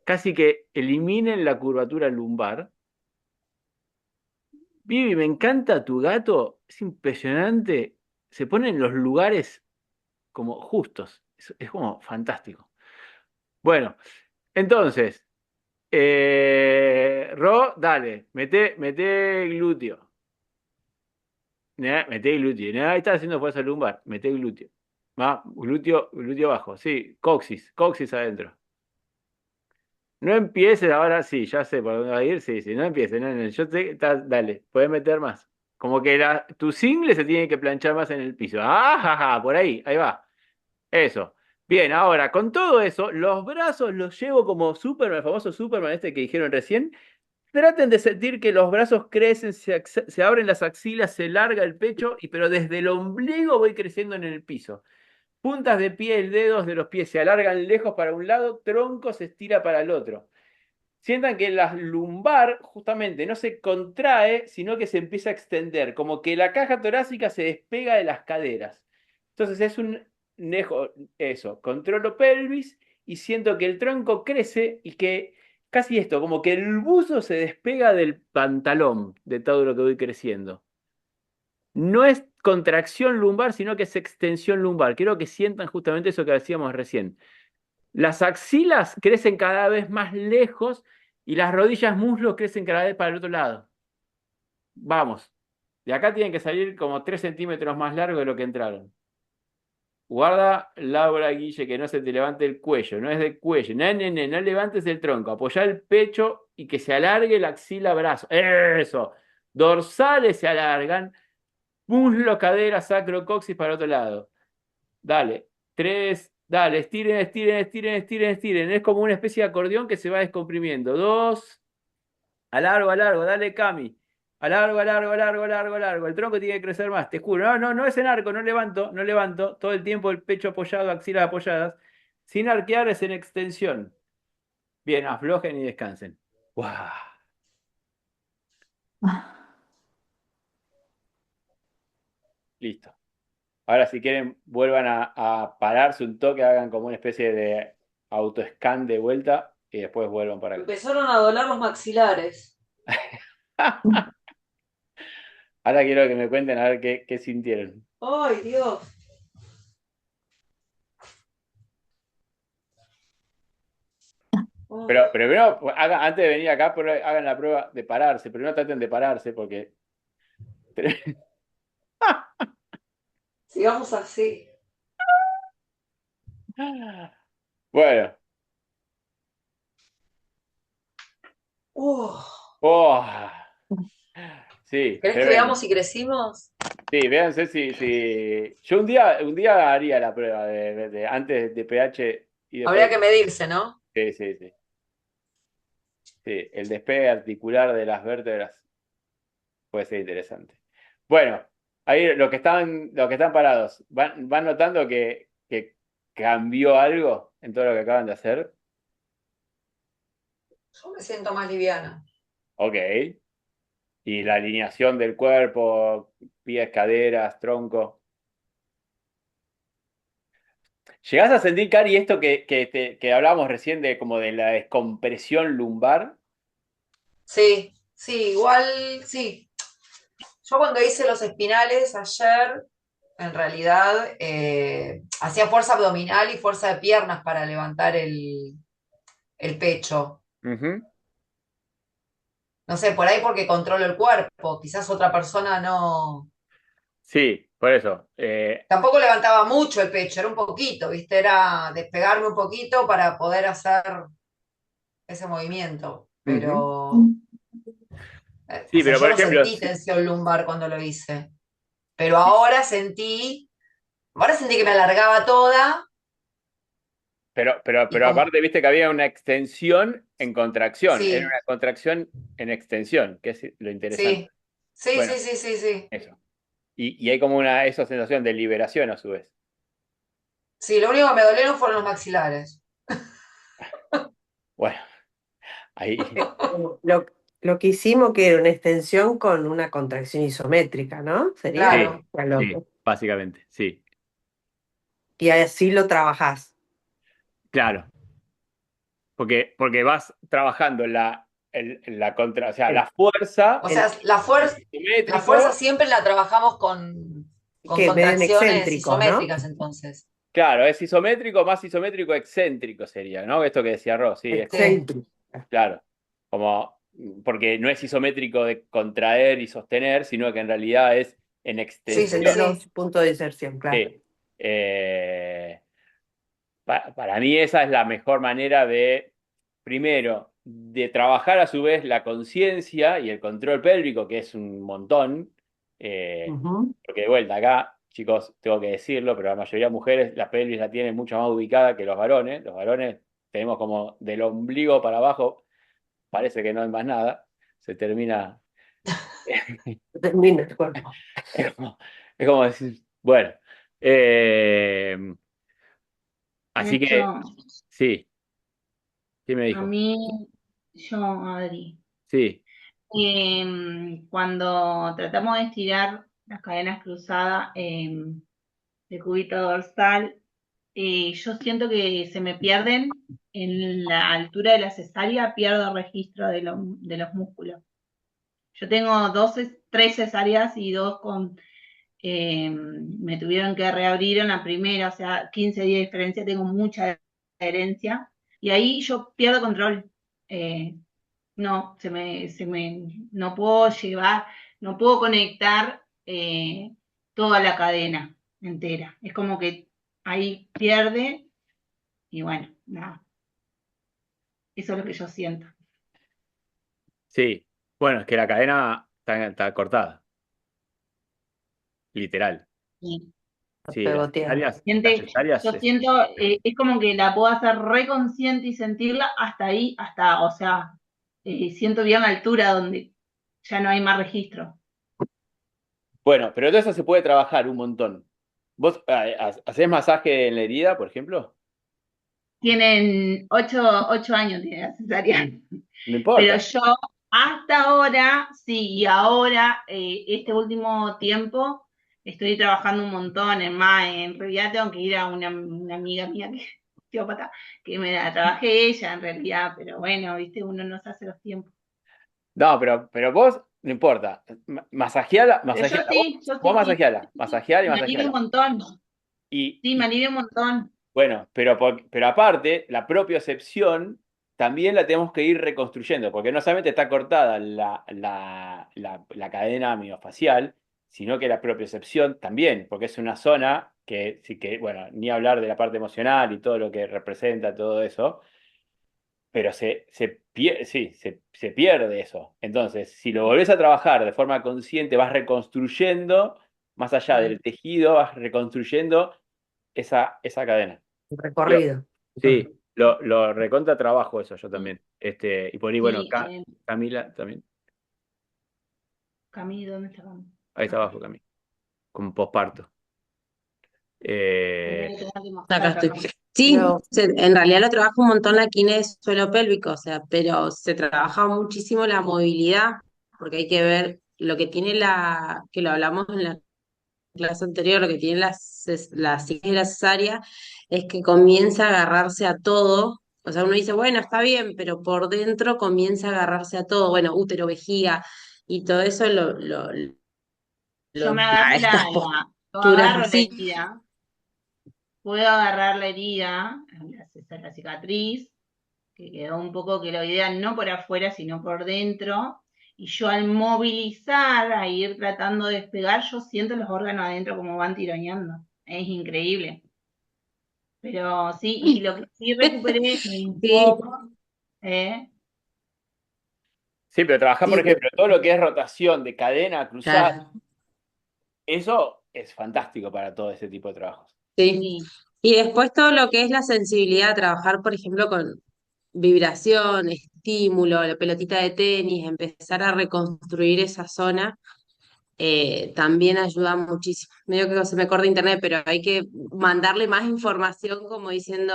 Casi que eliminen la curvatura lumbar. Vivi, me encanta tu gato, es impresionante. Se pone en los lugares como justos, es como fantástico. Bueno, entonces, dale, mete glúteo. Mete glúteo. Ahí está haciendo fuerza lumbar, mete glúteo. Más, glúteo abajo, sí, coxis adentro. No empieces ahora, sí, ya sé por dónde va a ir, sí, no empieces, no, yo sé, dale, puedes meter más. Como que tu single se tiene que planchar más en el piso. ¡Ah, por ahí va. Eso. Bien, ahora, con todo eso, los brazos los llevo como Superman, el famoso Superman este que dijeron recién. Traten de sentir que los brazos crecen, se abren las axilas, se larga el pecho, pero desde el ombligo voy creciendo en el piso. Puntas de pie, dedos de los pies se alargan lejos para un lado, tronco se estira para el otro. Sientan que la lumbar justamente no se contrae, sino que se empieza a extender, como que la caja torácica se despega de las caderas. Entonces es eso, controlo pelvis y siento que el tronco crece y que casi esto, como que el buzo se despega del pantalón de todo lo que voy creciendo. No es contracción lumbar, sino que es extensión lumbar. Quiero que sientan justamente eso que decíamos recién. Las axilas crecen cada vez más lejos y las rodillas, muslos crecen cada vez para el otro lado. Vamos. De acá tienen que salir como 3 centímetros más largos de lo que entraron. Guarda, Laura Guille, que no se te levante el cuello. No es de cuello. No levantes el tronco. Apoya el pecho y que se alargue la axila, brazo. Eso. Dorsales se alargan. Muslo, cadera, sacro, coxis para el otro lado. Dale. 3. Dale, estiren. Es como una especie de acordeón que se va descomprimiendo. 2. Alargo. Dale, Cami. Alargo. El tronco tiene que crecer más. Te juro. No es en arco. No levanto. Todo el tiempo el pecho apoyado, axilas apoyadas. Sin arquear es en extensión. Bien, aflojen y descansen. ¡Guau! Listo. Ahora, si quieren, vuelvan a pararse un toque, hagan como una especie de autoscan de vuelta y después vuelvan para acá. Empezaron a doler los maxilares. Ahora quiero que me cuenten a ver qué sintieron. ¡Ay, Dios! Pero primero, antes de venir acá, hagan la prueba de pararse. Primero traten de pararse porque... Sigamos así. Bueno. Oh. Sí, ¿Querés que tremendo. veamos si crecimos? Sí, véanse si... Yo un día haría la prueba de antes de pH y Habría después, que medirse, ¿no? sí, sí, sí. Sí, el despegue articular de las vértebras puede ser interesante. Bueno, ahí los que están parados, ¿van notando que cambió algo en todo lo que acaban de hacer? Yo me siento más liviana. Ok. Y la alineación del cuerpo, pies, caderas, tronco. ¿Llegás a sentir, Cari, esto que hablábamos recién de como de la descompresión lumbar? Sí, sí, igual, sí. Yo cuando hice los espinales ayer, en realidad hacía fuerza abdominal y fuerza de piernas para levantar el pecho. Ujú. No sé, por ahí porque controlo el cuerpo. Quizás otra persona no. Sí, por eso. Tampoco levantaba mucho el pecho, era un poquito, ¿viste? Era despegarme un poquito para poder hacer ese movimiento. Ujú. Pero, o Sí, sea, pero yo por no ejemplo, sentí tensión lumbar cuando lo hice. Pero ahora sentí que me alargaba toda y pero como, aparte viste que había una extensión en contracción. Era sí, una contracción en extensión, que es lo interesante. sí, sí, Bueno, sí, sí, sí, sí. eso. Y hay como esa sensación de liberación a su vez. Sí, lo único que me dolieron fueron los maxilares. Bueno, ahí. Lo que hicimos que era una extensión con una contracción isométrica, ¿no? Sería. Sí, Claro. Ya sí, básicamente, sí. Y así lo trabajás. Claro. Porque vas trabajando la contra, o sea, El, la fuerza, O el- sea, la fuerza simétrico. siempre la trabajamos con que medio en contracciones excéntricos, ¿no? isométricas, entonces. Claro, es isométrico, más isométrico excéntrico sería, ¿no? Esto que decía Ross, sí, es como, Sí, Excéntrico. claro, como, porque no es isométrico de contraer y sostener, sino que en realidad es en sí, sí, En extensión. los sí. puntos de inserción, claro. Sí. Eh, para mí esa es la mejor manera de, primero, de trabajar a su vez la conciencia y el control pélvico, que es un montón, Ujú. porque de vuelta acá, chicos, tengo que decirlo, pero la mayoría de mujeres la pelvis la tienen mucho más ubicada que los varones. Los varones tenemos como del ombligo para abajo, parece que no hay más nada, se termina. Termina el cuerpo. Es como decir, bueno, eh, así que Nacho, sí, ¿quién me a dijo? mí, yo, Adri, Sí. cuando tratamos de estirar las cadenas cruzadas de cúbito dorsal, yo siento que se me pierden en la altura de la cesárea, pierdo registro de los músculos. Yo tengo tres cesáreas y dos me tuvieron que reabrir en la primera, o sea, 15 días de diferencia, tengo mucha herencia y ahí yo pierdo control. Eh, no, no puedo llevar, no puedo conectar toda la cadena entera. Es como que ahí pierde y bueno, nada, eso es lo que yo siento. Sí, bueno, es que la cadena está cortada, literal. Sí. Sí, Pegoteado. las cesáreas Yo siento, es como que la puedo hacer reconsciente y sentirla hasta ahí, o sea, siento bien la altura donde ya no hay más registro. bueno, pero todo eso se puede trabajar un montón. ¿Vos hacés masaje en la herida, por ejemplo? Tienen 8 años, tiene la cesárea. No Pero importa. yo hasta ahora, sí, y ahora, este último tiempo, estoy trabajando un montón en realidad tengo que ir a una amiga mía que es osteópata, que me la trabajé ella en realidad, pero bueno, viste, uno no se hace los tiempos. No, pero vos, no importa. Masajeala, Pero yo masajeala. sí, yo Vos sí, masajeala, masajeala y me alivia un masajeala. montón, Y, sí, me y alivia un montón. bueno, pero aparte, la propiocepción también la tenemos que ir reconstruyendo, porque no solamente está cortada la cadena miofacial, sino que la propiocepción también, porque es una zona que, sí que, bueno, ni hablar de la parte emocional y todo lo que representa todo eso, pero sí, se pierde eso. Entonces, si lo volvés a trabajar de forma consciente, vas reconstruyendo, más allá Sí. del tejido, vas reconstruyendo esa cadena. El Digo, recorrido. Sí, lo recontra trabajo eso yo también. Y por ahí, bueno, Sí, Camila también. Camille, ¿dónde está Camille? Ahí está abajo, Camila. Con posparto. Mirá Eh, que tengo que Acá mostrar estoy. acá. Sí, No, en realidad lo trabaja un montón la quine suelo pélvico, o sea, pero se trabaja muchísimo la movilidad, porque hay que ver lo que tiene que lo hablamos en la clase anterior, lo que tiene la cirugía de la cesárea es que comienza a agarrarse a todo. O sea, uno dice, bueno, está bien, pero por dentro comienza a agarrarse a todo. Bueno, útero, vejiga y todo eso Yo me a agarro estas yo posturas agarro la así. herida, puedo agarrar la herida, la cicatriz, que quedó un poco keloidea, no por afuera, sino por dentro, y yo al movilizar, a ir tratando de despegar, yo siento los órganos adentro como van tironeando. Es increíble. Pero sí, y lo que sí recuperé un Sí, poco, ¿eh? sí, pero trabajar, por sí, ejemplo, todo lo que es rotación de cadena cruzada, claro, eso es fantástico para todo ese tipo de trabajos. sí. Sí. Y después todo lo que es la sensibilidad, trabajar, por ejemplo, con vibración, estímulo, la pelotita de tenis, empezar a reconstruir esa zona, también ayuda muchísimo. Medio que se me corta internet, pero hay que mandarle más información como diciendo,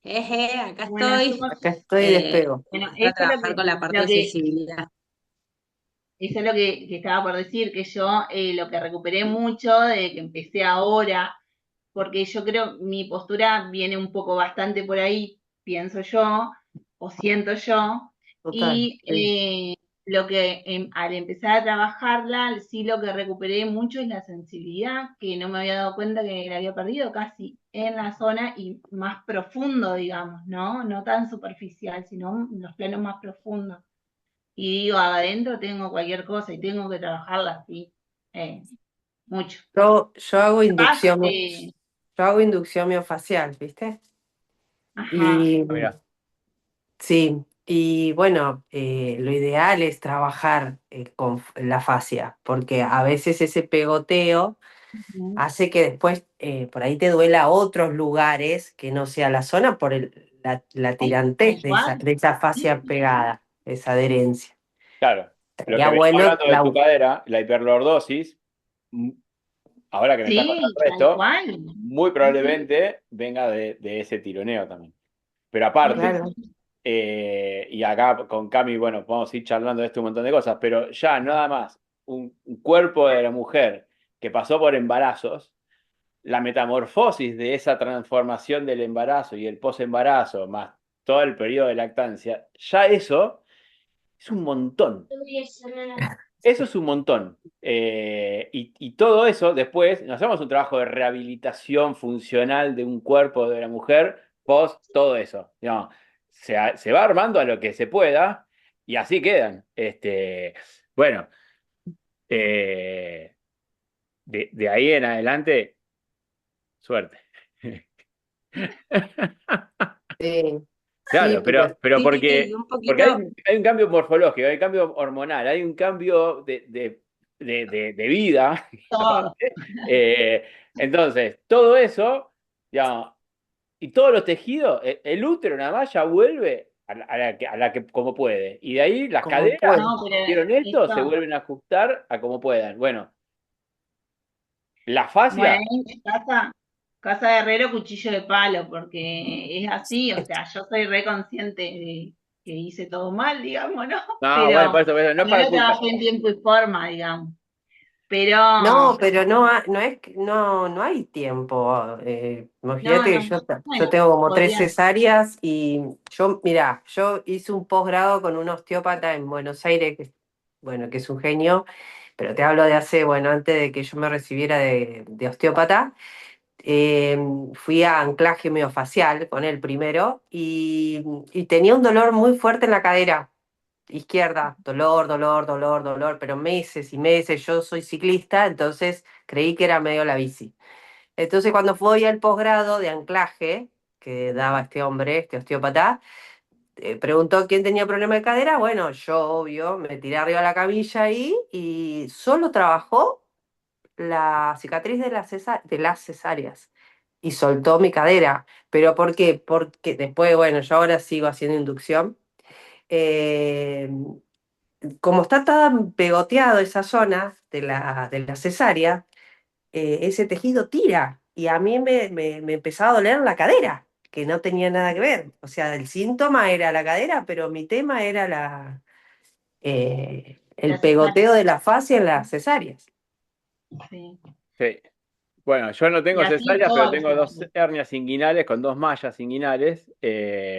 acá Bueno, estoy, acá estoy y despego. bueno, empezar a trabajar con la parte de sensibilidad. eso es lo que estaba por decir, que yo lo que recuperé mucho de que empecé ahora, porque yo creo mi postura viene un poco bastante por ahí, pienso yo, o siento yo, Total. y Sí. lo que al empezar a trabajarla, sí lo que recuperé mucho es la sensibilidad, que no me había dado cuenta que la había perdido casi en la zona y más profundo, digamos, ¿no? No tan superficial, sino en los planos más profundos. Y digo, adentro tengo cualquier cosa y tengo que trabajarla así, mucho. Yo hago Capaz, inducción, yo hago inducción miofacial, ¿viste? ajá, Y Ah, mirá. sí, y bueno, lo ideal es trabajar con la fascia, porque a veces ese pegoteo ujú, hace que después por ahí te duela otros lugares que no sea la zona por la tal tirantez cual. de esa Sí, fascia sí, sí. pegada, esa adherencia. Claro, lo Estaría que venimos bueno hablando de tu cadera, la hiperlordosis, mm, ahora que me estás Sí, contando tal esto, cual. muy Sí, sí, probablemente venga de ese tironeo también. Pero sí, sí, aparte, claro, sí. y acá con Cami, bueno, podemos ir charlando de esto un montón de cosas, pero ya nada más, un cuerpo de la mujer que pasó por embarazos, la metamorfosis de esa transformación del embarazo y el posembarazo, más todo el periodo de lactancia, ya eso es un montón. Eso es un montón. Y todo eso, después, nos hacemos un trabajo de rehabilitación funcional de un cuerpo de la mujer, post todo eso. Digamos, se va armando a lo que se pueda y así quedan. Bueno, eh, de ahí en adelante, suerte. sí, sí, Claro, pero pero Sí, y un porque poquito, hay un cambio morfológico, hay un cambio hormonal, hay un cambio de vida. Todo. Aparte. Entonces, todo eso, digamos, y todos los tejidos, el útero nada más ya vuelve a la que como puede. Y de ahí las como caderas, puedo. No, pero hicieron esto, se esto, vuelven a ajustar a como puedan. Bueno, la bueno, fascia, en casa de herrero, cuchillo de palo, porque es así, o sea, yo soy re consciente de que hice todo mal, digamos, ¿no? no, bueno, Pero por eso, no es no para lo culpa. trabajé en tiempo y forma, digamos. Pero, No, pero no, no es no hay tiempo. no, Imagínate que no, yo bueno, tengo como tres podría, cesáreas y mira, yo hice un posgrado con un osteópata en Buenos Aires, bueno, que es un genio, pero te hablo de hace, bueno, antes de que yo me recibiera de osteópata. eh, Fui a anclaje miofacial con él primero y tenía un dolor muy fuerte en la cadera izquierda, dolor, dolor, dolor, dolor, pero meses y meses. Yo soy ciclista, entonces creí que era medio la bici. Entonces cuando fui al posgrado de anclaje que daba este hombre, este osteópata, preguntó quién tenía problema de cadera. Bueno, yo obvio me tiré arriba de la camilla ahí y solo trabajó la cicatriz de las cesáreas. y soltó mi cadera. ¿Pero por qué? Porque después, bueno, yo ahora sigo haciendo inducción. Eh, Como está tan pegoteado esa zona de la cesárea, ese tejido tira y a mí me empezaba a doler la cadera, que no tenía nada que ver. O sea, el síntoma era la cadera, pero mi tema era el La cesárea. pegoteo de la fascia en las cesáreas. Sí. Sí. Bueno, yo no Y tengo así cesáreas, pero todas las tengo dos cesáreas. hernias inguinales con dos mallas inguinales.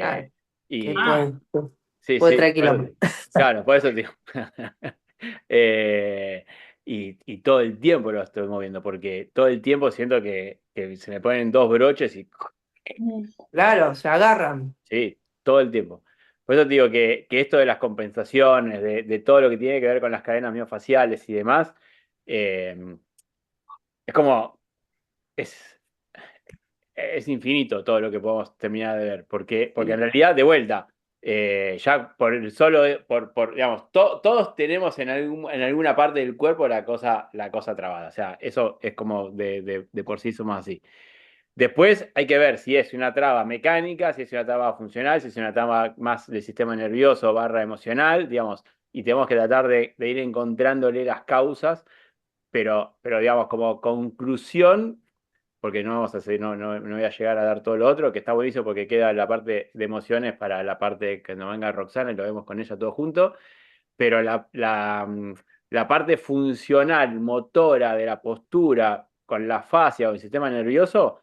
Ah, que Y Ah, sí, puede sí, traer quilombo. claro, por eso digo. Eh, y todo el tiempo lo estoy moviendo, porque todo el tiempo siento que se me ponen dos broches y Claro, se agarran. sí, todo el tiempo. Por eso te digo que esto de las compensaciones, de todo lo que tiene que ver con las cadenas miofaciales y demás, eh, es como, es, es infinito todo lo que podemos terminar de ver, porque en realidad, de vuelta, ya por el solo, digamos, todos tenemos en alguna parte del cuerpo la cosa trabada. O sea, eso es como de por sí somos así. Después hay que ver si es una traba mecánica, si es una traba funcional, si es una traba más del sistema nervioso barra emocional, digamos, y tenemos que tratar de ir encontrándole las causas, pero digamos, como conclusión, porque no vamos a hacer, no voy a llegar a dar todo lo otro, que está buenísimo porque queda la parte de emociones para la parte que nos venga Roxana y lo vemos con ella todo junto, pero la parte funcional, motora de la postura con la fascia o el sistema nervioso,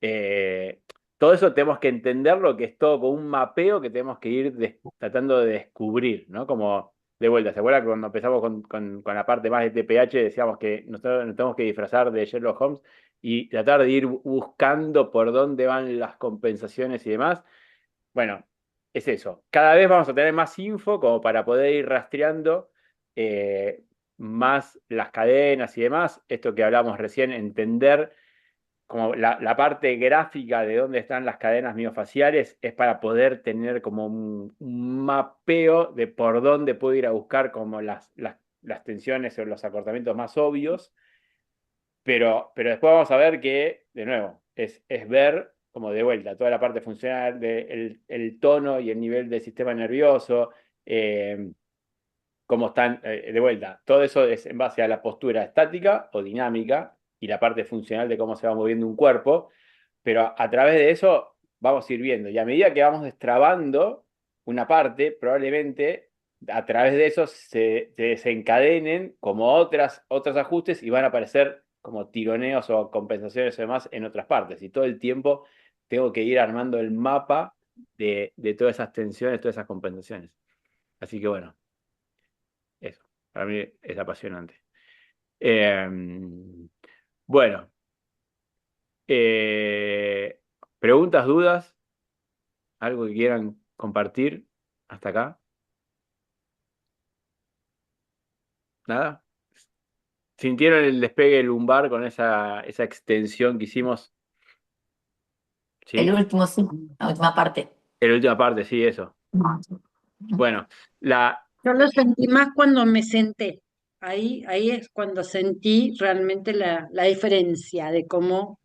eh, todo eso tenemos que entenderlo, que es todo como un mapeo que tenemos que ir tratando de descubrir, ¿no? Como de vuelta, ¿se acuerda que cuando empezamos con la parte más de TPH decíamos que nosotros nos tenemos que disfrazar de Sherlock Holmes y tratar de ir buscando por dónde van las compensaciones y demás? Bueno, es eso. Cada vez vamos a tener más info como para poder ir rastreando más las cadenas y demás. Esto que hablamos recién, entender como la parte gráfica de dónde están las cadenas miofaciales es para poder tener como un mapeo de por dónde puedo ir a buscar como las tensiones o los acortamientos más obvios, pero después vamos a ver que, de nuevo, es ver como de vuelta toda la parte funcional del tono y el nivel del sistema nervioso, cómo están, de vuelta, todo eso es en base a la postura estática o dinámica y la parte funcional de cómo se va moviendo un cuerpo, pero a través de eso vamos a ir viendo. Y a medida que vamos destrabando una parte, probablemente a través de eso se desencadenen como otros ajustes y van a aparecer como tironeos o compensaciones o demás en otras partes. Y todo el tiempo tengo que ir armando el mapa de todas esas tensiones, todas esas compensaciones. Así que bueno, eso, para mí es apasionante. Eh, bueno, eh, preguntas, dudas, algo que quieran compartir hasta acá. ¿Nada? ¿Sintieron el despegue lumbar con esa extensión que hicimos? El ¿Sí? último, sí, la última parte. En la última parte, sí, eso. Bueno, Yo lo sentí más cuando me senté. Ahí es cuando sentí realmente la diferencia de cómo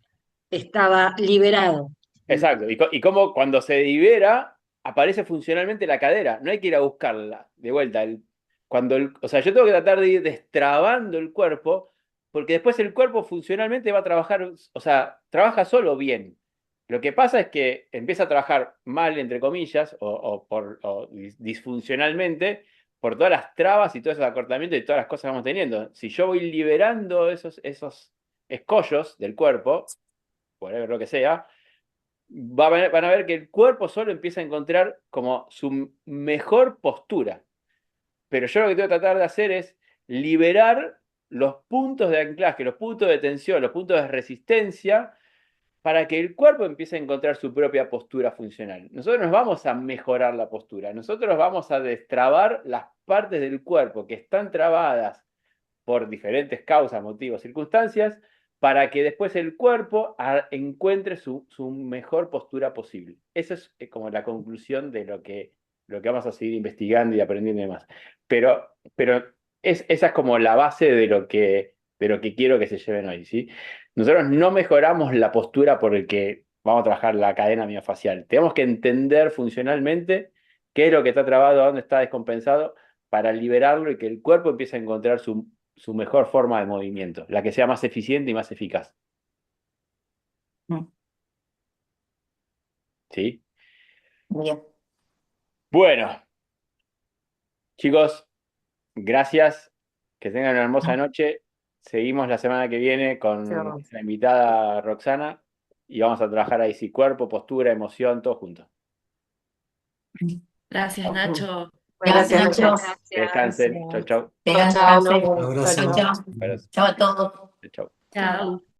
estaba liberado. exacto. Y cómo cuando se libera, aparece funcionalmente la cadera. No hay que ir a buscarla de vuelta. O sea, yo tengo que tratar de ir destrabando el cuerpo, porque después el cuerpo funcionalmente va a trabajar, o sea, trabaja solo bien. Lo que pasa es que empieza a trabajar mal, entre comillas, o disfuncionalmente, por todas las trabas y todos esos acortamientos y todas las cosas que vamos teniendo. Si yo voy liberando esos escollos del cuerpo, whatever lo que sea, van a ver que el cuerpo solo empieza a encontrar como su mejor postura. Pero yo lo que tengo que tratar de hacer es liberar los puntos de anclaje, los puntos de tensión, los puntos de resistencia, para que el cuerpo empiece a encontrar su propia postura funcional. Nosotros nos vamos a mejorar la postura, nosotros vamos a destrabar las partes del cuerpo que están trabadas por diferentes causas, motivos, circunstancias, para que después el cuerpo encuentre su mejor postura posible. Esa es como la conclusión de lo que vamos a seguir investigando y aprendiendo y demás. Pero esa es como la base pero que quiero que se lleven hoy, ¿sí? Nosotros no mejoramos la postura porque vamos a trabajar la cadena miofacial. Tenemos que entender funcionalmente qué es lo que está trabado, dónde está descompensado, para liberarlo y que el cuerpo empiece a encontrar su mejor forma de movimiento, la que sea más eficiente y más eficaz. Mm, ¿Sí? Bien. Bueno, chicos, gracias. Que tengan una hermosa noche. Seguimos la semana que viene con Chao. nuestra invitada Roxana y vamos a trabajar ahí, sí, cuerpo, postura, emoción, todo junto. Gracias, Nacho. Gracias, Buenas Nacho. noches. Que descansen. Chau, chau. Que Chao, chao, descansen. nos Un vemos. Chao, abrazo. chao. Abrazo. Chao a todos. Chau. Chao.